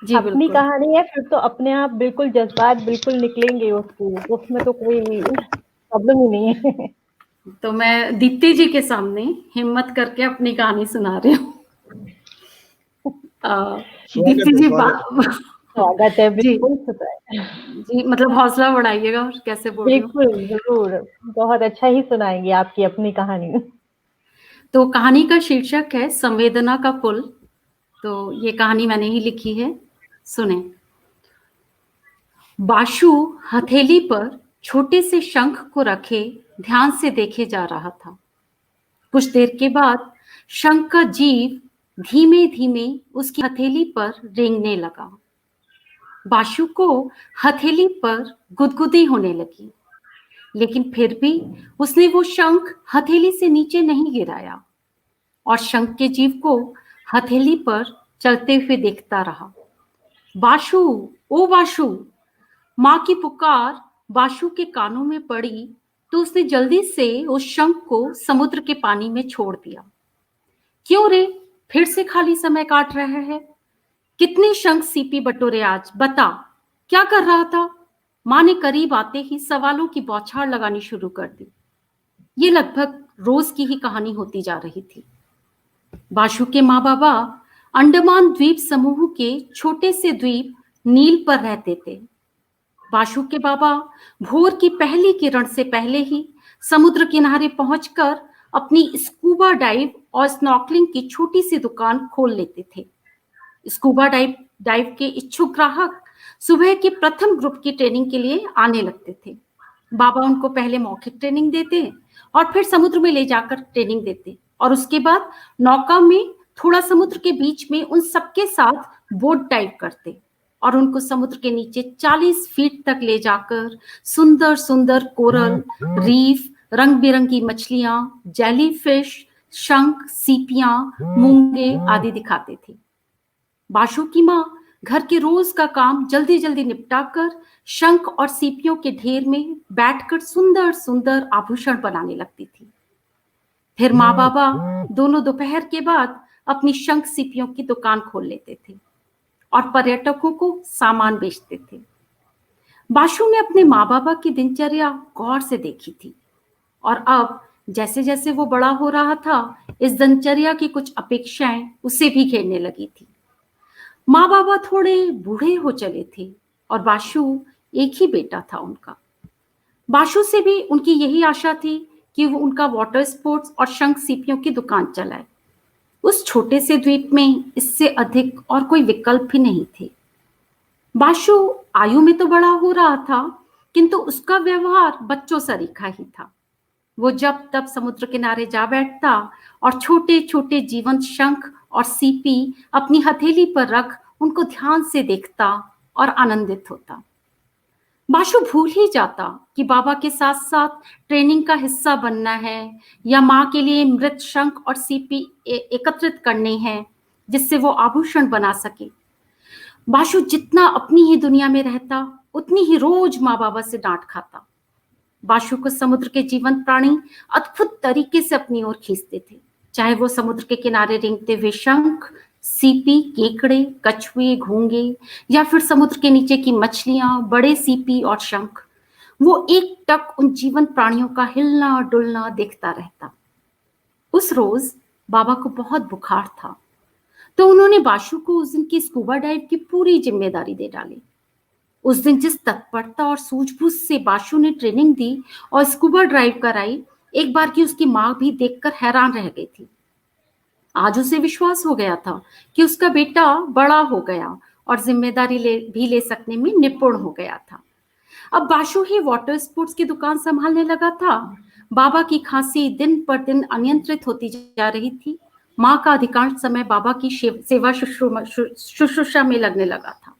जी अपनी बिल्कुल। कहानी है फिर तो अपने आप बिल्कुल जज्बात बिल्कुल निकलेंगे उसको, उसमें तो कोई प्रॉब्लम ही नहीं है। तो मैं दीप्ति जी के सामने हिम्मत करके अपनी कहानी सुना रही हूँ। स्वागत दीप्ति है, जी स्वागत है। स्वागत है, जी बिल्कुल सुनाए। जी, मतलब हौसला बढ़ाइएगा और कैसे बोल रही हूँ। बिल्कुल जरूर, बहुत अच्छा ही सुनाएंगे आपकी अपनी कहानी। तो कहानी का शीर्षक है संवेदना का पुल। तो ये कहानी मैंने ही लिखी है, सुने। बाशु हथेली पर छोटे से शंख को रखे ध्यान से देखे जा रहा था। कुछ देर के बाद शंख का जीव धीमे धीमे उसकी हथेली पर रेंगने लगा। बाशु को हथेली पर गुदगुदी होने लगी, लेकिन फिर भी उसने वो शंख हथेली से नीचे नहीं गिराया और शंख के जीव को हथेली पर चलते हुए देखता रहा। बाशु, ओ बाशु! माँ की पुकार बाशु के कानों में पड़ी तो उसने जल्दी से उस शंख को समुद्र के पानी में छोड़ दिया। क्यों रे, फिर से खाली समय काट रहा है? कितने शंख सीपी बटोरे आज, बता, क्या कर रहा था? माँ ने करीब आते ही सवालों की बौछार लगानी शुरू कर दी। ये लगभग रोज की ही कहानी होती जा रही थी। बाशु के माँ बाबा अंडमान द्वीप समूह के छोटे से द्वीप नील पर रहते थे। बाशु के बाबा भोर की पहली किरण से पहले ही समुद्र किनारे पहुंचकर अपनी स्कूबा डाइव और स्नॉर्कलिंग की छोटी सी दुकान खोल लेते थे। स्कूबा डाइव के इच्छुक ग्राहक सुबह के प्रथम ग्रुप की ट्रेनिंग के लिए आने लगते थे। बाबा उनको पहले मौखिक ट्रेनिंग देते और फिर समुद्र में ले जाकर ट्रेनिंग देते और उसके बाद नौका में थोड़ा समुद्र के बीच में उन सबके साथ बोट डाइव करते और उनको समुद्र के नीचे 40 फीट तक ले जाकर सुंदर सुंदर कोरल रीफ, रंग बिरंगी मछलियां, जेलीफिश, शंख, सीपियां, मूंगे आदि दिखाते थे। बाशु की माँ घर के रोज का काम जल्दी जल्दी निपटाकर शंख और सीपियों के ढेर में बैठकर सुंदर सुंदर आभूषण बनाने लगती थी। फिर माँ बाबा दोनों दोपहर के बाद अपनी शंख सीपियों की दुकान खोल लेते थे और पर्यटकों को सामान बेचते थे। बाशु ने अपने माँ बाबा की दिनचर्या गौर से देखी थी और अब जैसे जैसे वो बड़ा हो रहा था, इस दिनचर्या की कुछ अपेक्षाएं उसे भी घेरने लगी थी। माँ बाबा थोड़े बूढ़े हो चले थे और बाशु एक ही बेटा था उनका। बाशु से भी उनकी यही आशा थी कि वो उनका वाटर स्पोर्ट्स और शंख सीपियों की दुकान चलाए। उस छोटे से द्वीप में इससे अधिक और कोई विकल्प भी नहीं थे। बाशु आयु में तो बड़ा हो रहा था, किंतु उसका व्यवहार बच्चों सरीखा ही था। वो जब तब समुद्र किनारे जा बैठता और छोटे छोटे जीवंत शंख और सीपी अपनी हथेली पर रख उनको ध्यान से देखता और आनंदित होता। बाशु भूल ही जाता कि बाबा के साथ साथ ट्रेनिंग का हिस्सा बनना है या माँ के लिए मृत शंख और सीपी एकत्रित करने हैं जिससे वो आभूषण बना सके। बाशु जितना अपनी ही दुनिया में रहता, उतनी ही रोज माँ बाबा से डांट खाता। बाशु को समुद्र के जीवंत प्राणी अद्भुत तरीके से अपनी ओर खींचते थे, चाहे वो समुद्र के किनारे रेंगते हुए शंख, सीपी, केकड़े, कछुए, घोंगे या फिर समुद्र के नीचे की मछलियां, बड़े सीपी और शंख। वो एक टक उन जीवंत प्राणियों का हिलना डुलना देखता रहता। उस रोज बाबा को बहुत बुखार था, तो उन्होंने बाशु को उस दिन की स्कूबा डाइव की पूरी जिम्मेदारी दे डाली। उस दिन जिस तत्परता और सूझबूझ से बाशु ने ट्रेनिंग दी और स्कूबा ड्राइव कराई, एक बार की उसकी माँ भी देखकर हैरान रह गई थी। आज उसे विश्वास हो गया था कि उसका बेटा बड़ा हो गया और जिम्मेदारी भी ले सकने में निपुण हो गया था। अब बाशु ही वाटर स्पोर्ट्स की दुकान संभालने लगा था। बाबा की खांसी दिन पर दिन अनियंत्रित होती जा रही थी। माँ का अधिकांश समय बाबा की सेवा शुश्रूषा में लगने लगा था।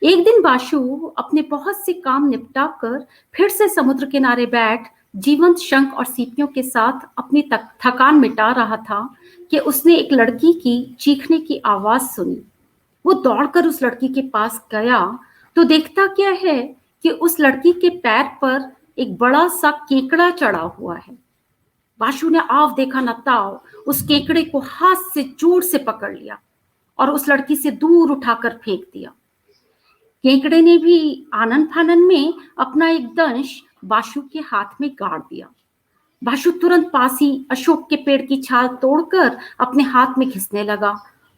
एक दिन बाशु अपने बहुत से काम निपटाकर फिर से समुद्र किनारे बैठ जीवंत शंख और सीपियों के साथ अपनी थकान मिटा रहा था कि उसने एक लड़की की चीखने की आवाज सुनी। वो दौड़कर उस लड़की के पास गया तो देखता क्या है कि उस लड़की के पैर पर एक बड़ा सा केकड़ा चढ़ा हुआ है। बाशु ने आव देखा न ताव उस केकड़े को हाथ से जोर से पकड़ लिया और उस लड़की से दूर उठाकर फेंक दिया। केकड़े ने भी आनन फानन में अपना एक दंश बाशु के हाथ में गाड़ दिया। बाशु तुरंत पास ही अशोक के पेड़ की छाल तोड़कर अपने हाथ में घिसने लगा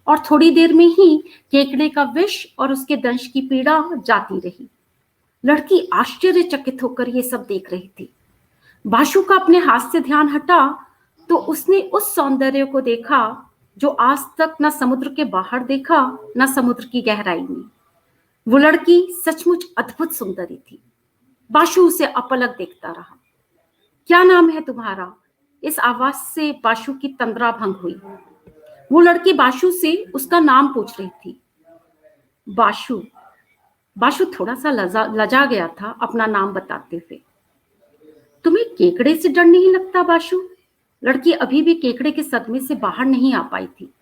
और थोड़ी देर में ही केकड़े का विष और उसके दंश की पीड़ा जाती रही। लड़की आश्चर्यचकित होकर ये सब देख रही थी। बाशु का अपने हाथ से ध्यान हटा तो उसने उस सौंदर्य को देखा जो आज तक न समुद्र के बाहर देखा न समुद्र की गहराई में। वो लड़की सचमुच अद्भुत सुंदरी थी। बाशु उसे अपलक देखता रहा। क्या नाम है तुम्हारा? इस आवाज से बाशु की तंद्रा भंग हुई। वो लड़की बाशु से उसका नाम पूछ रही थी। बाशु थोड़ा सा लजा गया था अपना नाम बताते हुए। तुम्हें केकड़े से डर नहीं लगता बाशु? लड़की अभी भी केकड़े के सदमे से बाहर नहीं आ पाई थी।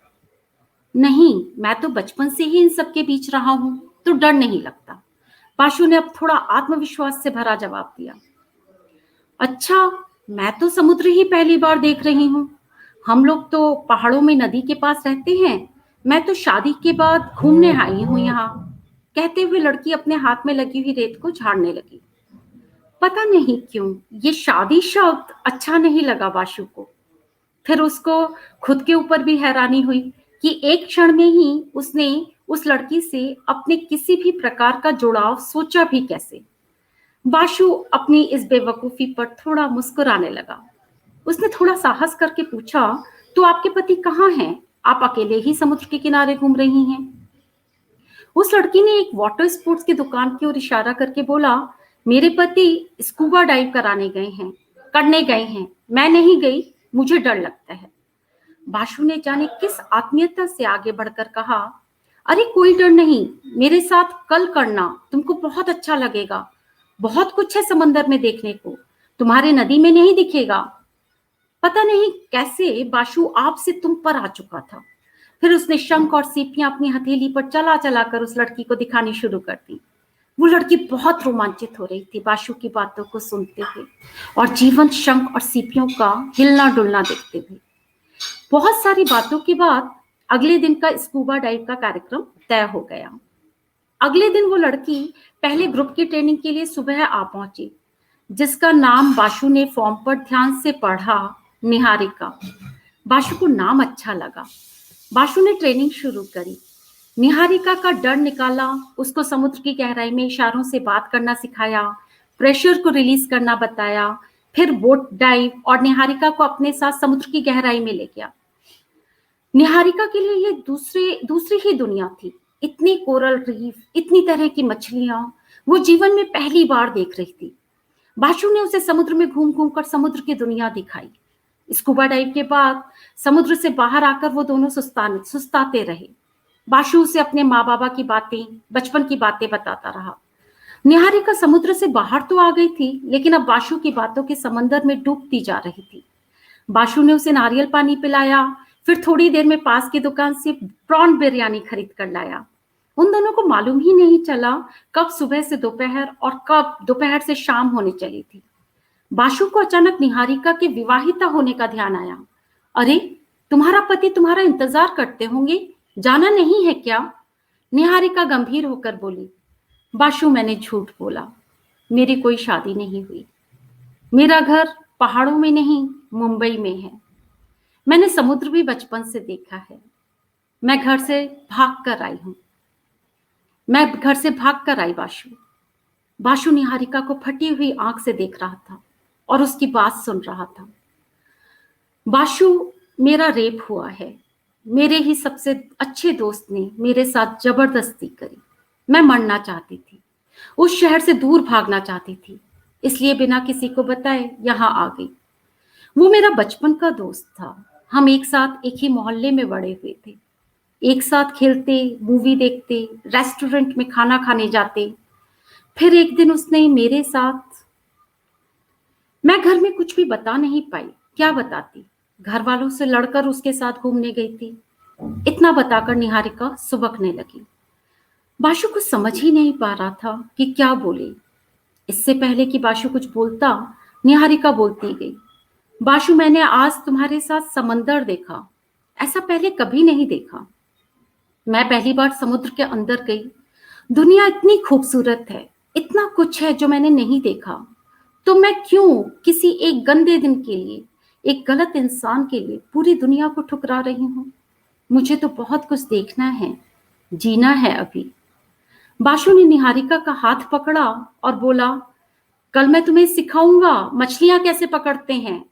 नहीं, मैं तो बचपन से ही इन सब के बीच रहा हूं, तो डर नहीं लगता। बाशु ने अब थोड़ा आत्मविश्वास से भरा जवाब दिया। अच्छा, मैं तो समुद्र ही पहली बार देख रही हूँ। हम लोग तो पहाड़ों में नदी के पास रहते हैं। मैं तो शादी के बाद घूमने आई हूँ यहाँ। कहते हुए लड़की अपने हाथ में लगी हुई रेत को झाड़ने लगी। पता नहीं क्यों ये शादी शब्द अच्छा नहीं लगा बाशु को। फिर उसको खुद के ऊपर भी हैरानी हुई कि एक क्षण में ही उसने उस लड़की से अपने किसी भी प्रकार का जुड़ाव सोचा भी कैसे। बाशु अपनी इस बेवकूफी पर थोड़ा मुस्कुराने लगा। उसने थोड़ा साहस करके पूछा, तो आपके पति कहाँ हैं? आप अकेले ही समुद्र के किनारे घूम रही हैं? उस लड़की ने एक वाटर स्पोर्ट्स की दुकान की ओर इशारा करके बोला, मेरे पति स्कूबा डाइव करने गए हैं। मैं नहीं गई, मुझे डर लगता है। बाशु ने जाने किस आत्मीयता से आगे बढ़कर कहा, अरे कोई डर नहीं, मेरे साथ कल करना, तुमको बहुत अच्छा लगेगा। बहुत कुछ है समंदर में देखने को, तुम्हारे नदी में नहीं दिखेगा। पता नहीं कैसे बाशु आप से तुम पर आ चुका था। फिर उसने शंख और सीपियां अपनी हथेली पर चला चला कर उस लड़की को दिखानी शुरू कर दी। वो लड़की बहुत रोमांचित हो रही थी बाशु की बातों को सुनते हुए और जीवंत शंख और सीपियों का हिलना डुलना देखते हुए। बहुत सारी बातों के बाद अगले दिन का स्कूबा डाइव का कार्यक्रम तय हो गया। अगले दिन वो लड़की पहले ग्रुप की ट्रेनिंग के लिए सुबह आ पहुंची, जिसका नाम बाशु ने फॉर्म पर ध्यान से पढ़ा, निहारिका। बाशु को नाम अच्छा लगा। बाशु ने ट्रेनिंग शुरू करी। निहारिका का डर निकाला, उसको समुद्र की गहराई में इशारों से बात करना सिखाया, प्रेशर को रिलीज करना बताया, फिर बोट डाइव और निहारिका को अपने साथ समुद्र की गहराई में ले गया। निहारिका के लिए ये दूसरी ही दुनिया थी। इतनी कोरल रीफ, इतनी तरह की मछलियां वो जीवन में पहली बार देख रही थी। बाशु ने उसे समुद्र में घूम घूम कर समुद्र की दुनिया दिखाई। स्कूबा डाइव के बाद समुद्र से बाहर आकर वो दोनों सुस्ताते रहे। बाशु उसे अपने माँ बाबा की बातें, बचपन की बातें बताता रहा। निहारिका समुद्र से बाहर तो आ गई थी, लेकिन अब बाशु की बातों के समंदर में डूबती जा रही थी। बाशु ने उसे नारियल पानी पिलाया, फिर थोड़ी देर में पास की दुकान से प्रॉन बिरयानी खरीद कर लाया। उन दोनों को मालूम ही नहीं चला कब सुबह से दोपहर और कब दोपहर से शाम होने चली थी। बाशु को अचानक निहारिका के विवाहिता होने का ध्यान आया। अरे, तुम्हारा पति तुम्हारा इंतजार करते होंगे, जाना नहीं है क्या? निहारिका गंभीर होकर बोली। बाशु, मैंने झूठ बोला, मेरी कोई शादी नहीं हुई। मेरा घर पहाड़ों में नहीं, मुंबई में है। मैंने समुद्र भी बचपन से देखा है। मैं घर से भाग कर आई बाशु। बाशु निहारिका को फटी हुई आंख से देख रहा था और उसकी बात सुन रहा था। बाशु, मेरा रेप हुआ है। मेरे ही सबसे अच्छे दोस्त ने मेरे साथ जबरदस्ती करी। मैं मरना चाहती थी, उस शहर से दूर भागना चाहती थी, इसलिए बिना किसी को बताए यहाँ आ गई। वो मेरा बचपन का दोस्त था। हम एक साथ एक ही मोहल्ले में बड़े हुए थे। एक साथ खेलते, मूवी देखते, रेस्टोरेंट में खाना खाने जाते। फिर एक दिन उसने मेरे साथ, मैं घर में कुछ भी बता नहीं पाई। क्या बताती? घर वालों से लड़कर उसके साथ घूमने गई थी। इतना बताकर निहारिका सुबकने लगी। बाशु कुछ समझ ही नहीं पा रहा था कि क्या बोले। इससे पहले कि बाशु कुछ बोलता, निहारिका बोलती गई। बाशु, मैंने आज तुम्हारे साथ समंदर देखा, ऐसा पहले कभी नहीं देखा। मैं पहली बार समुद्र के अंदर गई। दुनिया इतनी खूबसूरत है, इतना कुछ है जो मैंने नहीं देखा। तो मैं क्यों किसी एक गंदे दिन के लिए, एक गलत इंसान के लिए पूरी दुनिया को ठुकरा रही हूँ? मुझे तो बहुत कुछ देखना है, जीना है अभी। बाशु ने निहारिका का हाथ पकड़ा और बोला, कल मैं तुम्हें सिखाऊंगा मछलियां कैसे पकड़ते हैं।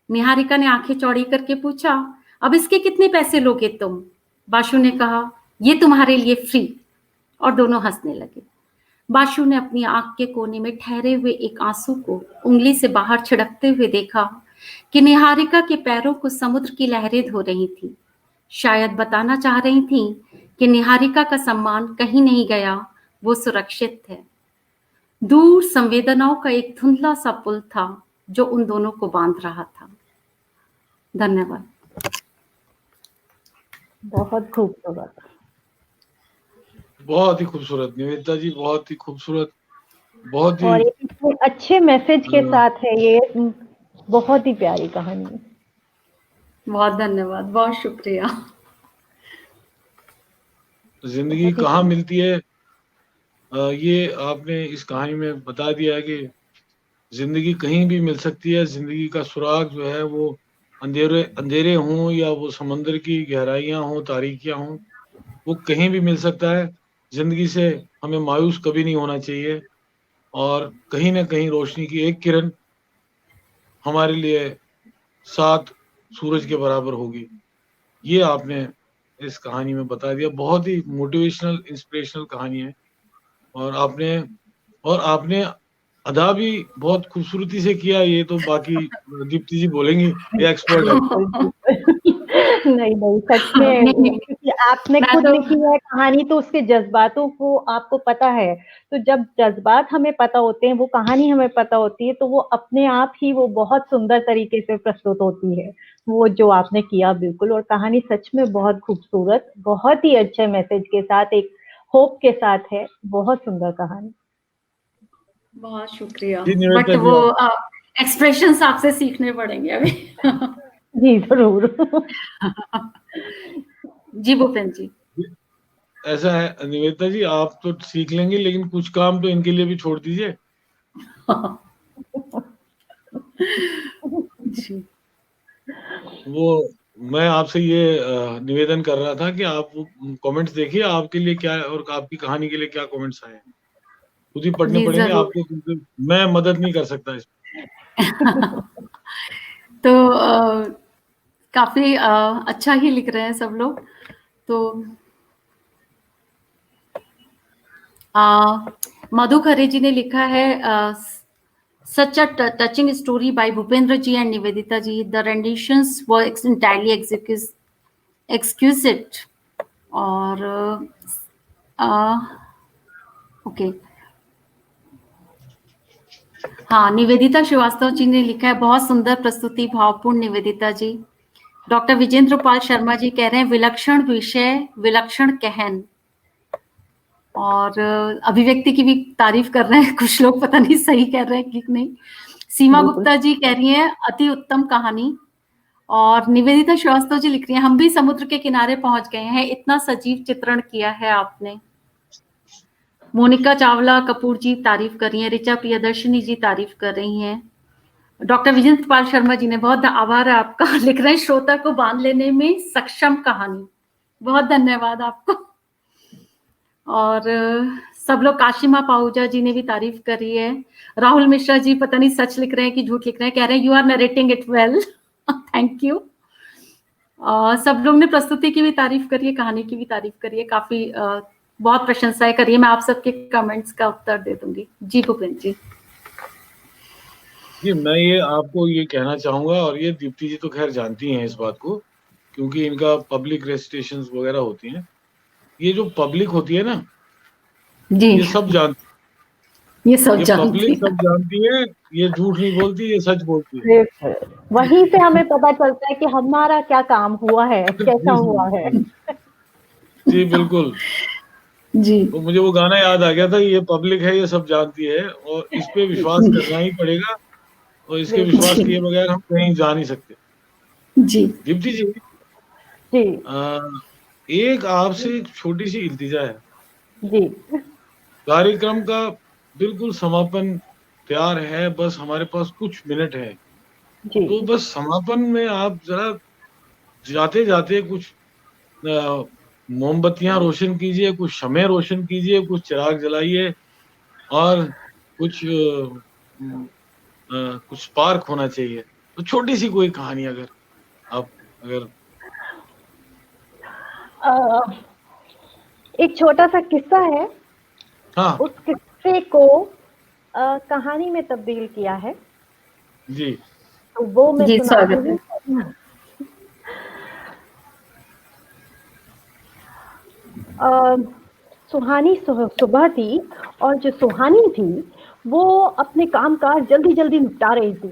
निहारिका ने आंखें चौड़ी करके पूछा, अब इसके कितने पैसे लोगे तुम? बाशु ने कहा, ये तुम्हारे लिए फ्री। और दोनों हंसने लगे। बाशु ने अपनी आंख के कोने में ठहरे हुए एक आंसू को उंगली से बाहर छिड़कते हुए देखा कि निहारिका के पैरों को समुद्र की लहरें धो रही थी। शायद बताना चाह रही थी कि निहारिका का सम्मान कहीं नहीं गया, वो सुरक्षित है। दूर संवेदनाओं का एक धुंधला सा पुल था जो उन दोनों को बांध रहा था। धन्यवाद। बहुत खूबसूरत, बहुत ही खूबसूरत निवेदिता जी, बहुत ही खूबसूरत, बहुत और ही इतने अच्छे मैसेज के साथ है ये। बहुत ही प्यारी कहानी। बहुत धन्यवाद, बहुत शुक्रिया। जिंदगी कहाँ मिलती है, ये आपने इस कहानी में बता दिया है कि जिंदगी कहीं भी मिल सकती है। जिंदगी का सुराग जो है वो अंधेरे हों या वो समंदर की गहराइयां हों, तारीकियां हों, वो कहीं भी मिल सकता है। जिंदगी से हमें मायूस कभी नहीं होना चाहिए, और कहीं ना कहीं रोशनी की एक किरण हमारे लिए 7 सूरज के बराबर होगी। ये आपने इस कहानी में बता दिया। बहुत ही मोटिवेशनल, इंस्पिरेशनल कहानी है। और आपने अदा भी बहुत खूबसूरती से किया। ये तो बाकी दीप्ति जी बोलेंगी, ये एक्सपर्ट है। नहीं, सच में, क्योंकि आपने खुद लिखी है कहानी, तो उसके जज्बातों को आपको पता है। तो जब जज्बात हमें पता होते हैं, वो कहानी हमें पता होती है, तो वो अपने आप ही वो बहुत सुंदर तरीके से प्रस्तुत होती है, वो जो आपने किया। बिल्कुल। और कहानी सच में बहुत खूबसूरत, बहुत ही अच्छे मैसेज के साथ, एक होप के साथ है। बहुत सुंदर कहानी। बहुत शुक्रिया। जी, निवेदिता बट जी, वो एक्सप्रेशंस आपसे सीखने पड़ेंगे अभी। जी जरूर। जी भूपेन जी। ऐसा है निवेदिता जी, आप तो सीख लेंगे, लेकिन कुछ काम तो इनके लिए भी छोड़ दीजिए। जी वो मैं आपसे ये निवेदन कर रहा था कि आप कमेंट्स देखिए, आपके लिए क्या और आपकी कहानी के लिए क्या कमेंट्स आए हैं, खुद ही पढ़ने जी पड़ेंगे जरूर। आपको, क्योंकि मैं मदद नहीं कर सकता इसमें। तो काफी अच्छा ही लिख रहे हैं सब लोग। तो मधु खरे जी ने लिखा है such a touching story by Bhupendra ji and Nivedita ji. The renditions were entirely exquisite. और ओके हाँ, निवेदिता श्रीवास्तव जी ने लिखा है बहुत सुंदर प्रस्तुति, भावपूर्ण निवेदिता जी। डॉक्टर विजेंद्र पाल शर्मा जी कह रहे हैं विलक्षण विषय, विलक्षण कहन। और अभिव्यक्ति की भी तारीफ कर रहे हैं कुछ लोग, पता नहीं सही कह रहे हैं कि नहीं। सीमा गुप्ता जी कह रही हैं अति उत्तम कहानी। और निवेदिता श्रीवास्तव जी लिख रही हैं हम भी समुद्र के किनारे पहुंच गए हैं, इतना सजीव चित्रण किया है आपने। मोनिका चावला कपूर जी तारीफ कर रही हैं, ऋचा प्रियदर्शनी जी तारीफ कर रही हैं। डॉक्टर विजेंद्र पाल शर्मा जी ने बहुत आभार है आपका, लिख रहे हैं श्रोता को बांध लेने में सक्षम कहानी। बहुत धन्यवाद आपको। और सब लोग, काशिमा पाहुजा जी ने भी तारीफ करी है। राहुल मिश्रा जी पता नहीं सच लिख रहे हैं कि झूठ लिख रहे हैं, कह रहे हैं you are narrating it well. Thank you. सब लोग ने प्रस्तुति की भी तारीफ करी है, कहानी की भी तारीफ करी है, काफी बहुत प्रशंसाएं करी है। मैं आप सबके कमेंट्स का उत्तर दे दूंगी। जी भूपेन जी। जी मैं ये आपको ये कहना चाहूंगा, और ये दीप्ति जी तो खैर जानती हैं इस बात को, क्योंकि इनका पब्लिक रेसिटेशंस वगैरह होती हैं। ये जो पब्लिक होती है ना, जी ये सब जानती ये सब ये जानती पब्लिक है। सब जानती है, ये झूठ नहीं बोलती, ये सच बोलती है। वहीं से हमें पता चलता है कि हमारा क्या काम हुआ है, कैसा जी हुआ है। जी बिल्कुल। जी तो मुझे वो गाना याद आ गया था, ये पब्लिक है, ये सब जानती है, और इस पे विश्वास करना ही पड़ेगा, और इसके विश्वास किए बगैर हम कहीं जा नहीं सकते। जी दीप्ति जी, जी एक आपसे एक छोटी सी इल्तिजा है। जी कार्यक्रम का बिल्कुल समापन तैयार है, बस हमारे पास कुछ मिनट है, जी तो बस समापन में आप जरा जाते जाते कुछ मोमबत्तियां रोशन कीजिए, कुछ शमे रोशन कीजिए, कुछ चिराग जलाइए, और कुछ कुछ स्पार्क होना चाहिए। तो छोटी सी कोई कहानी अगर आप अगर एक छोटा सा किस्सा है, हाँ उस किस्से को कहानी में तब्दील किया है, जी तो वो मैं जी सुनाती स्वागत है। हूँ। सुहानी सुबह थी, और जो सुहानी थी वो अपने काम काज जल्दी जल्दी निपटा रही थी,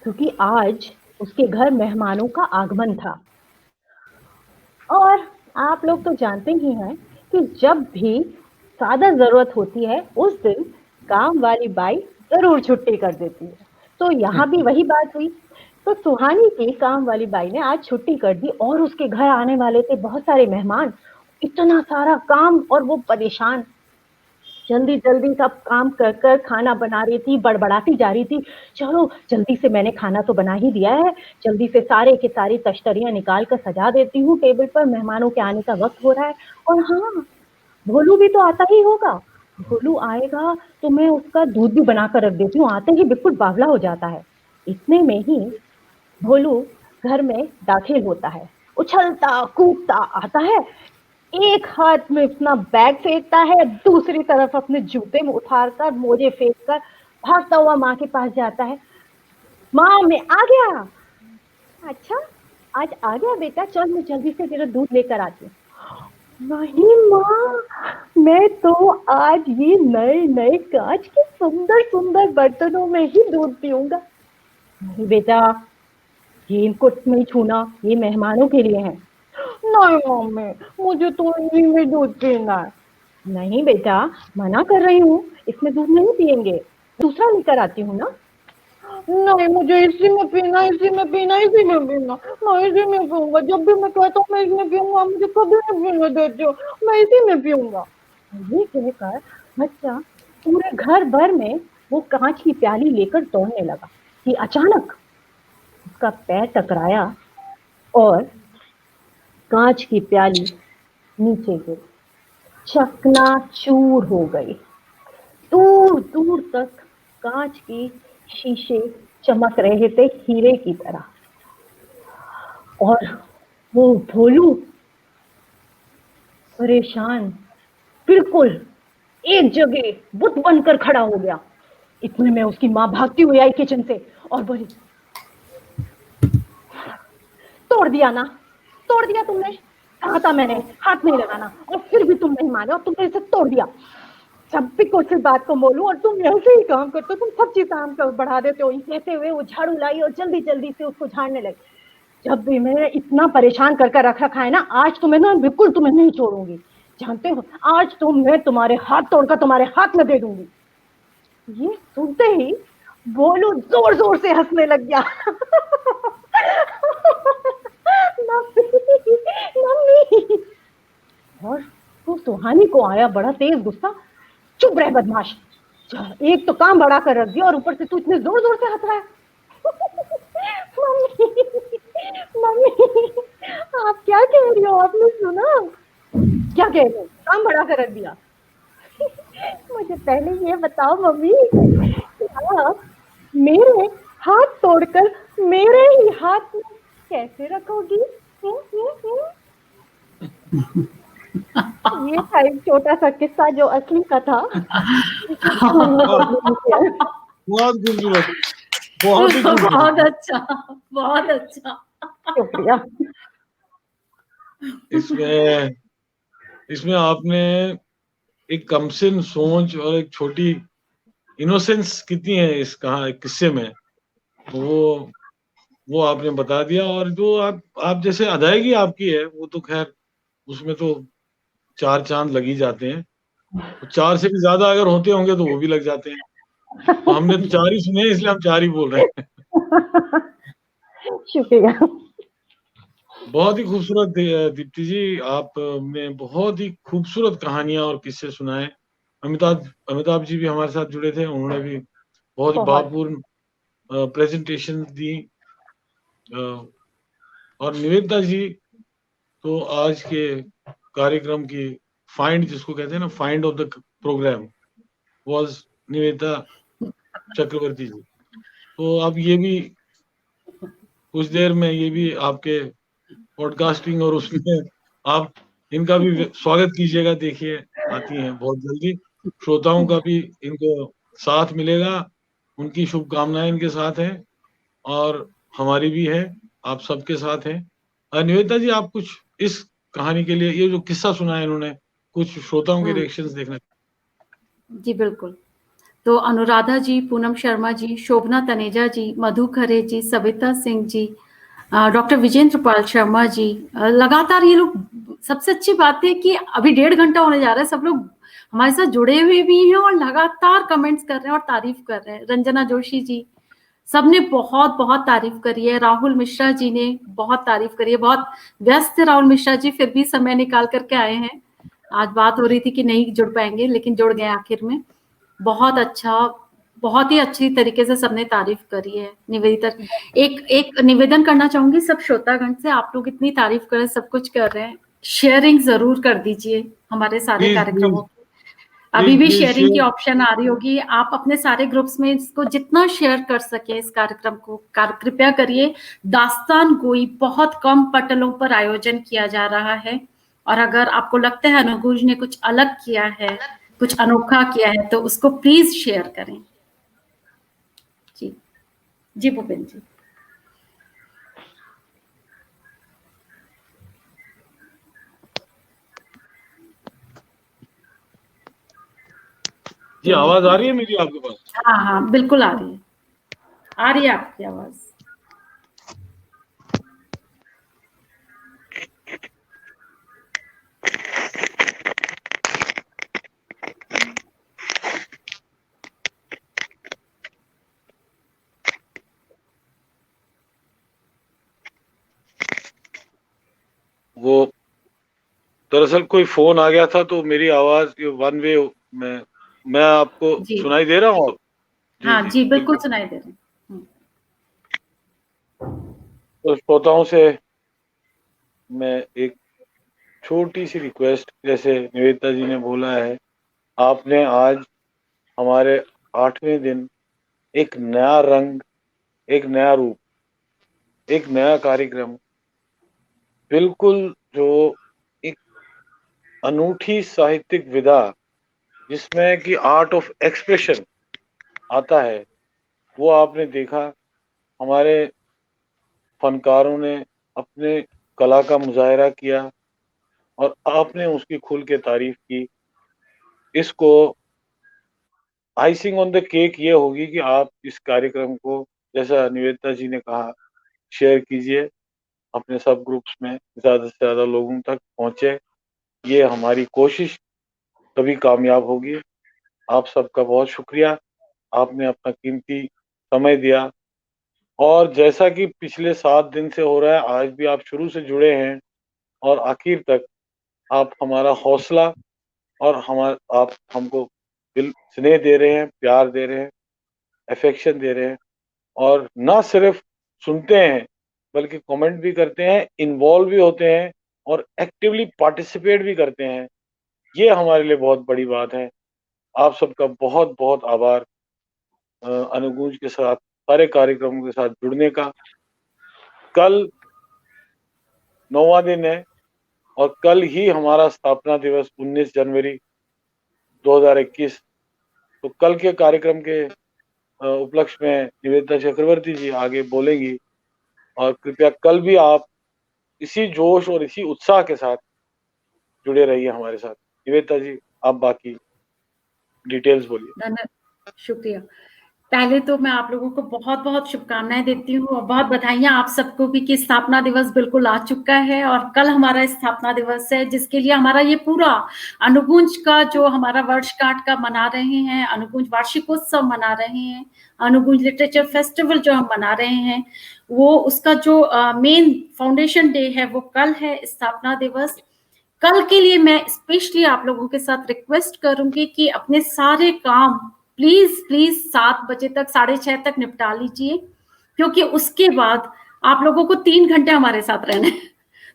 क्योंकि आज उसके घर मेहमानों का आगमन था। और आप लोग तो जानते ही हैं कि जब भी ज्यादा जरूरत होती है उस दिन काम वाली बाई जरूर छुट्टी कर देती है। तो यहाँ भी वही बात हुई। तो सुहानी की काम वाली बाई ने आज छुट्टी कर दी, और उसके घर आने वाले थे बहुत सारे मेहमान, इतना सारा काम, और वो परेशान, जल्दी जल्दी सब काम कर कर खाना बना रही थी, बड़बड़ाती जा रही थी, चलो जल्दी से, मैंने खाना तो बना ही दिया है, जल्दी से सारे के सारी तश्तरियां निकाल कर सजा देती हूँ टेबल पर, मेहमानों के आने का वक्त हो रहा है। और हाँ, भोलू भी तो आता ही होगा, भोलू आएगा तो मैं उसका दूध भी बनाकर रख देती हूँ, आते ही बिल्कुल बावला हो जाता है। इतने में ही भोलू घर में दाखिल होता है, उछलता कूदता आता है, एक हाथ में अपना बैग फेंकता है, दूसरी तरफ अपने जूते में उतारकर मोजे फेंक कर भागता हुआ माँ के पास जाता है। माँ मैं आ गया। अच्छा आज आ गया बेटा, चल मैं जल्दी से तेरा दूध लेकर आती हूँ। नहीं माँ, मैं तो आज ये नए नए कांच के सुंदर सुंदर बर्तनों में ही दूध पीऊंगा। नहीं बेटा, ये इनको नहीं छूना, ये मेहमानों के लिए है। नहीं मम्मी, मुझे तो इन्हीं में दूध पीना है। नहीं बेटा, मना कर रही हूँ, इसमें दूध नहीं पियेंगे, दूसरा लेकर आती हूँ ना। नहीं, मुझे इसी में पीना, इसी में पीना, इसी में पीना, मैं इसी में पीऊंगा। जब भी मैं कहता हूँ मैं इसमें पीऊंगा, मुझे कभी नहीं पीने देते हो, मैं इसी में पीऊंगा। ये कहकर बच्चा पूरे घर भर में वो कांच की प्याली लेकर दौड़ने लगा कि अचानक उसका पैर टकराया और कांच की प्याली नीचे गिरी, चकनाचूर हो गई। दूर दूर तक कांच की शीशे चमक रहे थे हीरे की तरह, और वो भोलू परेशान बिल्कुल एक जगह बुत बनकर खड़ा हो गया। इतने में उसकी माँ भागती हुई आई किचन से और बोली, तोड़ दिया ना, तोड़ दिया तुमने, कहा था मैंने हाथ नहीं लगाना, और फिर भी तुम नहीं माने और तुमने इसे तोड़ दिया। जब भी कुछ बात को बोलूं और तुम ऐसे ही काम करते हो, तुम सब चीज काम कर बढ़ा देते हो। कहते हुए वो झाड़ू लाई और जल्दी जल्दी से उसको झाड़ने लगी। जब भी मैंने इतना परेशान करके रख रखा है ना, आज तुम्हें ना बिल्कुल तुम्हें नहीं छोड़ूंगी। जानते हो, आज तो मैं तुम्हारे हाथ तोड़कर तुम्हारे हाथ में दे दूंगी। ये सुनते ही बोलू जोर जोर से हंसने लग गया। Mummy, mummy. और तो सुहानी को आया बड़ा तेज गुस्सा। चुप रह बदमाश, एक तो काम बड़ा कर रख दिया और ऊपर से तू इतने जोर जोर से हंस रहा है। मम्मी, मम्मी, आप क्या कह रही हो? आपने सुना? क्या कह रहे हो? काम बड़ा कर रख दिया। मुझे पहले ये बताओ मम्मी, आप मेरे हाथ तोड़कर मेरे ही हाथ में कैसे रखोगी? ये था एक छोटा सा किस्सा जो असली का था। बहुत खूबसूरत, बहुत ही खूबसूरत। बहुत अच्छा, बहुत अच्छा। शुक्रिया। इसमें आपने एक कमसिन सोच और एक छोटी इनोसेंस कितनी है इस किस्से में, वो आपने बता दिया। और जो आप जैसे अदायगी आपकी है, वो तो खैर उसमें तो 4 चांद लग ही जाते हैं। 4 से भी ज्यादा अगर होते होंगे तो वो भी लग जाते हैं। तो हमने तो 4 ही सुने हैं, इसलिए हम 4 ही बोल रहे हैं। शुक्रिया। बहुत ही खूबसूरत दीप्ति जी, आपने बहुत ही खूबसूरत कहानियां और किस्से सुनाए। अमिताभ जी भी हमारे साथ जुड़े थे, उन्होंने भी बहुत ही भावपूर्ण प्रेजेंटेशन दी। और निवेदिता जी तो आज के कार्यक्रम की फाइंड, जिसको कहते हैं ना, find of the programme was Nivedita Chakraborty ji. तो अब ये भी कुछ देर में ये भी आपके पॉडकास्टिंग और उसमें आप इनका भी स्वागत कीजिएगा। देखिए आती हैं बहुत जल्दी, श्रोताओं का भी इनको साथ मिलेगा, उनकी शुभकामनाएं इनके साथ हैं और हमारी भी है, आप सबके साथ हैं। निवेदिता जी, आप कुछ इस कहानी के लिए, ये जो किस्सा सुना है इन्होंने, कुछ श्रोताओं के रिएक्शंस देखना। जी बिल्कुल। तो अनुराधा जी, पूनम शर्मा जी, शोभना तनेजा जी, मधु खरे जी, सविता सिंह जी, डॉक्टर विजेंद्र पाल शर्मा जी, लगातार ये लोग, सबसे अच्छी बात है कि अभी 1.5 घंटा होने जा रहा है, सब लोग हमारे साथ जुड़े हुए भी हैं और लगातार कमेंट्स कर रहे हैं और तारीफ कर रहे हैं। रंजना जोशी जी, सबने बहुत बहुत तारीफ करी है। राहुल मिश्रा जी ने बहुत तारीफ करी है। बहुत व्यस्त थे राहुल मिश्रा जी, फिर भी समय निकाल करके आए हैं। आज बात हो रही थी कि नहीं जुड़ पाएंगे, लेकिन जुड़ गए आखिर में। बहुत अच्छा, बहुत ही अच्छी तरीके से सबने तारीफ करी है। निवेदिता, एक निवेदन करना चाहूंगी सब श्रोतागण से, आप लोग इतनी तारीफ कर रहे हैं, सब कुछ कर रहे हैं, शेयरिंग जरूर कर दीजिए हमारे सारे कार्यक्रमों की। अभी भी शेयरिंग की ऑप्शन आ रही होगी, आप अपने सारे ग्रुप्स में इसको जितना शेयर कर सके इस कार्यक्रम को कृपया करिए। दास्तान गोई बहुत कम पटलों पर आयोजन किया जा रहा है, और अगर आपको लगता है अनुगुज ने कुछ अलग किया है, कुछ अनोखा किया है, तो उसको प्लीज शेयर करें। जी जी भूपेन जी। जी आवाज आ रही है मेरी आपके पास? हाँ हाँ बिल्कुल आ रही है आपकी आवाज। दरअसल कोई फोन आ गया था तो मेरी आवाज वन वे में, मैं आपको जी सुनाई दे रहा हूँ? जी हाँ जी जी बिल्कुल सुनाई दे रहे हैं। तो श्रोताओं से मैं एक छोटी सी रिक्वेस्ट, जैसे निवेदिता जी ने बोला है, आपने आज हमारे 8वें दिन एक नया रंग, एक नया रूप, एक नया कार्यक्रम, बिल्कुल जो एक अनूठी साहित्यिक विधा जिसमें कि आर्ट ऑफ एक्सप्रेशन आता है, वो आपने देखा। हमारे फनकारों ने अपने कला का मुजाहरा किया और आपने उसकी खुल के तारीफ की। इसको आइसिंग ऑन द केक ये होगी कि आप इस कार्यक्रम को, जैसा निवेदिता जी ने कहा, शेयर कीजिए अपने सब ग्रुप्स में, ज़्यादा से ज़्यादा लोगों तक पहुंचे। ये हमारी कोशिश तभी कामयाब होगी। आप सबका बहुत शुक्रिया, आपने अपना कीमती समय दिया। और जैसा कि पिछले 7 दिन से हो रहा है, आज भी आप शुरू से जुड़े हैं और आखिर तक आप हमारा हौसला और आप हमको दिल स्नेह दे रहे हैं, प्यार दे रहे हैं, अफेक्शन दे रहे हैं, और ना सिर्फ सुनते हैं बल्कि कमेंट भी करते हैं, इन्वॉल्व भी होते हैं और एक्टिवली पार्टिसिपेट भी करते हैं। ये हमारे लिए बहुत बड़ी बात है। आप सबका बहुत बहुत आभार अनुगूंज के साथ सारे कार्यक्रमों के साथ जुड़ने का। कल 9वां दिन है और कल ही हमारा स्थापना दिवस 19 जनवरी 2021। तो कल के कार्यक्रम के उपलक्ष्य में निवेदिता चक्रवर्ती जी आगे बोलेंगी, और कृपया कल भी आप इसी जोश और इसी उत्साह के साथ जुड़े रहिए हमारे साथ। निवेदिता जी, आप बाकी डिटेल्स बोलिए। धन्यवाद, शुक्रिया। पहले तो मैं आप लोगों को बहुत बहुत शुभकामनाएं देती हूँ और बहुत बधाइयां आप सबको भी कि स्थापना दिवस बिल्कुल आ चुका है और कल हमारा स्थापना दिवस है, जिसके लिए हमारा ये पूरा अनुगुंज का जो हमारा वर्षगांठ का मना रहे हैं, अनुगुंज वार्षिकोत्सव मना रहे हैं, अनुगुंज लिटरेचर फेस्टिवल जो हम मना रहे हैं, वो उसका जो मेन फाउंडेशन डे है वो कल है, स्थापना दिवस। कल के लिए मैं स्पेशली आप लोगों के साथ रिक्वेस्ट करूंगी कि अपने सारे काम प्लीज प्लीज 7 बजे तक, 6:30 तक निपटा लीजिए, क्योंकि उसके बाद आप लोगों को 3 घंटे हमारे साथ रहना है।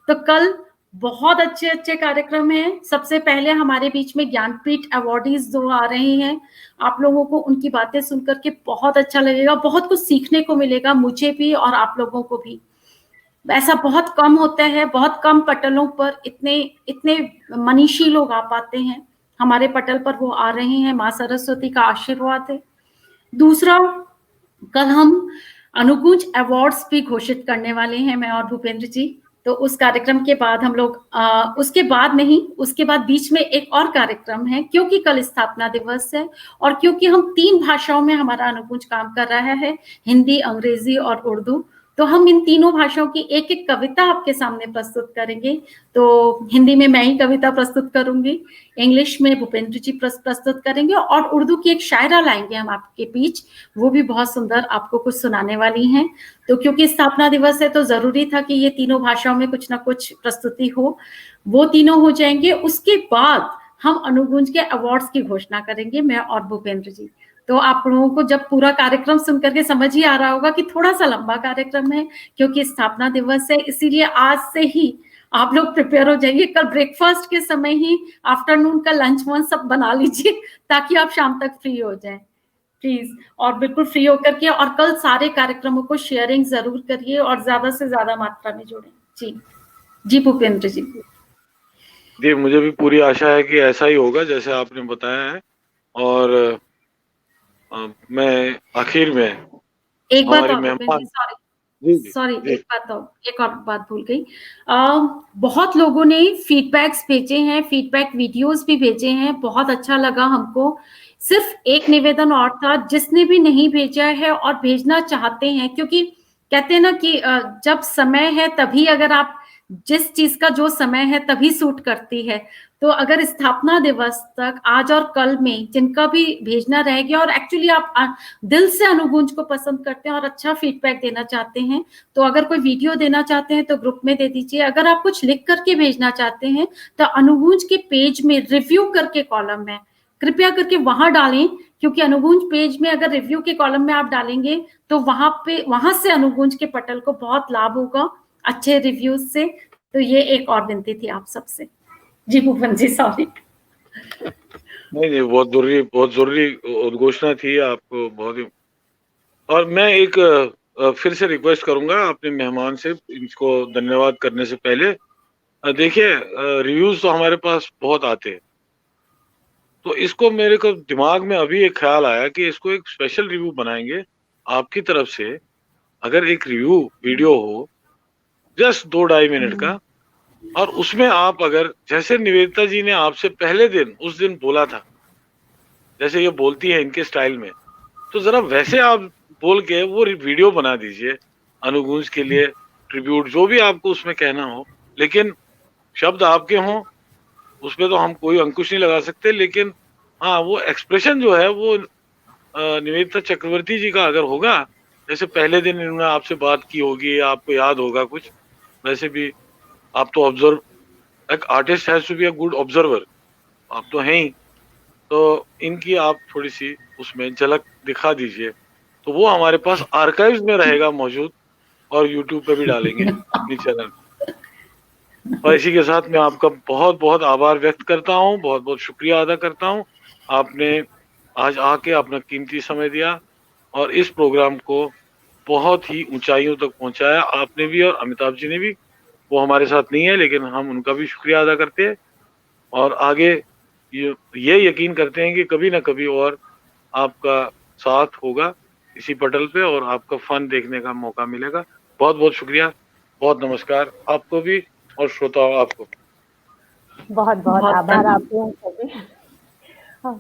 तो कल बहुत अच्छे अच्छे कार्यक्रम हैं। सबसे पहले हमारे बीच में ज्ञानपीठ अवार्डीज जो आ रहे हैं, आप लोगों को उनकी बातें सुनकर के बहुत अच्छा लगेगा, बहुत कुछ सीखने को मिलेगा, मुझे भी और आप लोगों को भी। ऐसा बहुत कम होता है, बहुत कम पटलों पर इतने इतने मनीषी लोग आ पाते हैं। हमारे पटल पर वो आ रहे हैं, माँ सरस्वती का आशीर्वाद है। दूसरा, कल हम अनुगुंज अवार्ड्स भी घोषित करने वाले हैं, मैं और भूपेंद्र जी। तो उस कार्यक्रम के बाद हम लोग उसके बाद नहीं, उसके बाद बीच में एक और कार्यक्रम है, क्योंकि कल स्थापना दिवस है और क्योंकि हम 3 भाषाओं में हमारा अनुगुंज काम कर रहा है, हिंदी, अंग्रेजी और उर्दू। तो हम इन तीनों भाषाओं की एक एक कविता आपके सामने प्रस्तुत करेंगे। तो हिंदी में मैं ही कविता प्रस्तुत करूंगी, इंग्लिश में भूपेंद्र जी प्रस्तुत करेंगे और उर्दू की एक शायरा लाएंगे हम आपके बीच, वो भी बहुत सुंदर आपको कुछ सुनाने वाली हैं। तो क्योंकि स्थापना दिवस है तो जरूरी था कि ये तीनों भाषाओं में कुछ ना कुछ प्रस्तुति हो, वो तीनों हो जाएंगे। उसके बाद हम अनुगुंज के अवार्ड्स की घोषणा करेंगे, मैं और भूपेंद्र जी। तो आप लोगों को जब पूरा कार्यक्रम सुनकर के समझ ही आ रहा होगा कि थोड़ा सा लंबा कार्यक्रम है, क्योंकि स्थापना दिवस है, इसीलिए आज से ही आप लोग प्रिपेयर हो जाइए। कल ब्रेकफास्ट के समय ही आफ्टरनून का लंच वंच सब बना लीजिए ताकि आप शाम तक फ्री हो जाएं प्लीज, और बिल्कुल फ्री होकर के। और कल सारे कार्यक्रमों को शेयरिंग जरूर करिए और ज्यादा से ज्यादा मात्रा में जोड़ें। जी जी भूपेंद्र जी। जी, मुझे भी पूरी आशा है कि ऐसा ही होगा जैसे आपने बताया है। और मैं आखिर में एक बात हमारी और मेहमान, सॉरी जी एक और बात भूल गई। बहुत लोगों ने फीडबैक्स भेजे हैं, फीडबैक वीडियोस भी भेजे हैं, बहुत अच्छा लगा हमको। सिर्फ एक निवेदन और था, जिसने भी नहीं भेजा है और भेजना चाहते हैं, क्योंकि कहते हैं ना कि जब समय है तभी अगर आप जिस चीज का जो समय है तभी सूट करती है। तो अगर स्थापना दिवस तक आज और कल में जिनका भी भेजना रह गया और एक्चुअली आप दिल से अनुगूंज को पसंद करते हैं और अच्छा फीडबैक देना चाहते हैं, तो अगर कोई वीडियो देना चाहते हैं तो ग्रुप में दे दीजिए। अगर आप कुछ लिख करके भेजना चाहते हैं तो अनुगूंज के पेज में रिव्यू करके कॉलम है, कृपया करके वहां डालें, क्योंकि अनुगूंज पेज में अगर रिव्यू के कॉलम में आप डालेंगे तो वहां से अनुगूंज के पटल को बहुत लाभ होगा अच्छे रिव्यूज से। तो ये एक और विनती थी आप सबसे। जी भूपन जी, सॉरी। नहीं, बहुत जरूरी उद्घोषणा थी आपको, बहुत ही। और मैं एक फिर से रिक्वेस्ट करूंगा अपने मेहमान से, इनको धन्यवाद करने से पहले। देखिए, रिव्यूज तो हमारे पास बहुत आते हैं, तो इसको मेरे को दिमाग में अभी एक ख्याल आया कि इसको एक स्पेशल रिव्यू बनाएंगे आपकी तरफ से। अगर एक रिव्यू वीडियो हो जस्ट 2-2.5 मिनट का, और उसमें आप अगर, जैसे निवेदिता जी ने आपसे पहले दिन उस दिन बोला था, जैसे ये बोलती है इनके स्टाइल में, तो जरा वैसे आप बोल के वो वीडियो बना दीजिए अनुगूंज के लिए, ट्रिब्यूट जो भी आपको उसमें कहना हो, लेकिन शब्द आपके हों, उसमें तो हम कोई अंकुश नहीं लगा सकते। लेकिन हाँ, वो एक्सप्रेशन जो है वो निवेदिता चक्रवर्ती जी का अगर होगा, जैसे पहले दिन इन्होंने आपसे बात की होगी, आपको याद होगा कुछ, वैसे भी आप तो ऑब्जर्व, एक artist has to be a good observer, आप तो हैं ही, तो इनकी आप थोड़ी सी उसमें झलक दिखा दीजिए, तो वो हमारे पास आर्काइव्स में रहेगा मौजूद, और यूट्यूब पे भी डालेंगे अपनी चैनल। और इसी के साथ मैं आपका बहुत बहुत आभार व्यक्त करता हूँ, बहुत बहुत शुक्रिया अदा करता हूँ। आपने आज आके अपना कीमती समय दिया और इस प्रोग्राम को बहुत ही ऊंचाइयों तक पहुंचाया, आपने भी और अमिताभ जी ने भी। वो हमारे साथ नहीं है, लेकिन हम उनका भी शुक्रिया अदा करते हैं, और आगे ये यकीन करते हैं कि कभी ना कभी और आपका साथ होगा इसी पटल पे, और आपका फन देखने का मौका मिलेगा। बहुत बहुत शुक्रिया, बहुत नमस्कार आपको भी और श्रोताओं आपको। बहुत बहुत आभार आप लोगों को भी। हाँ।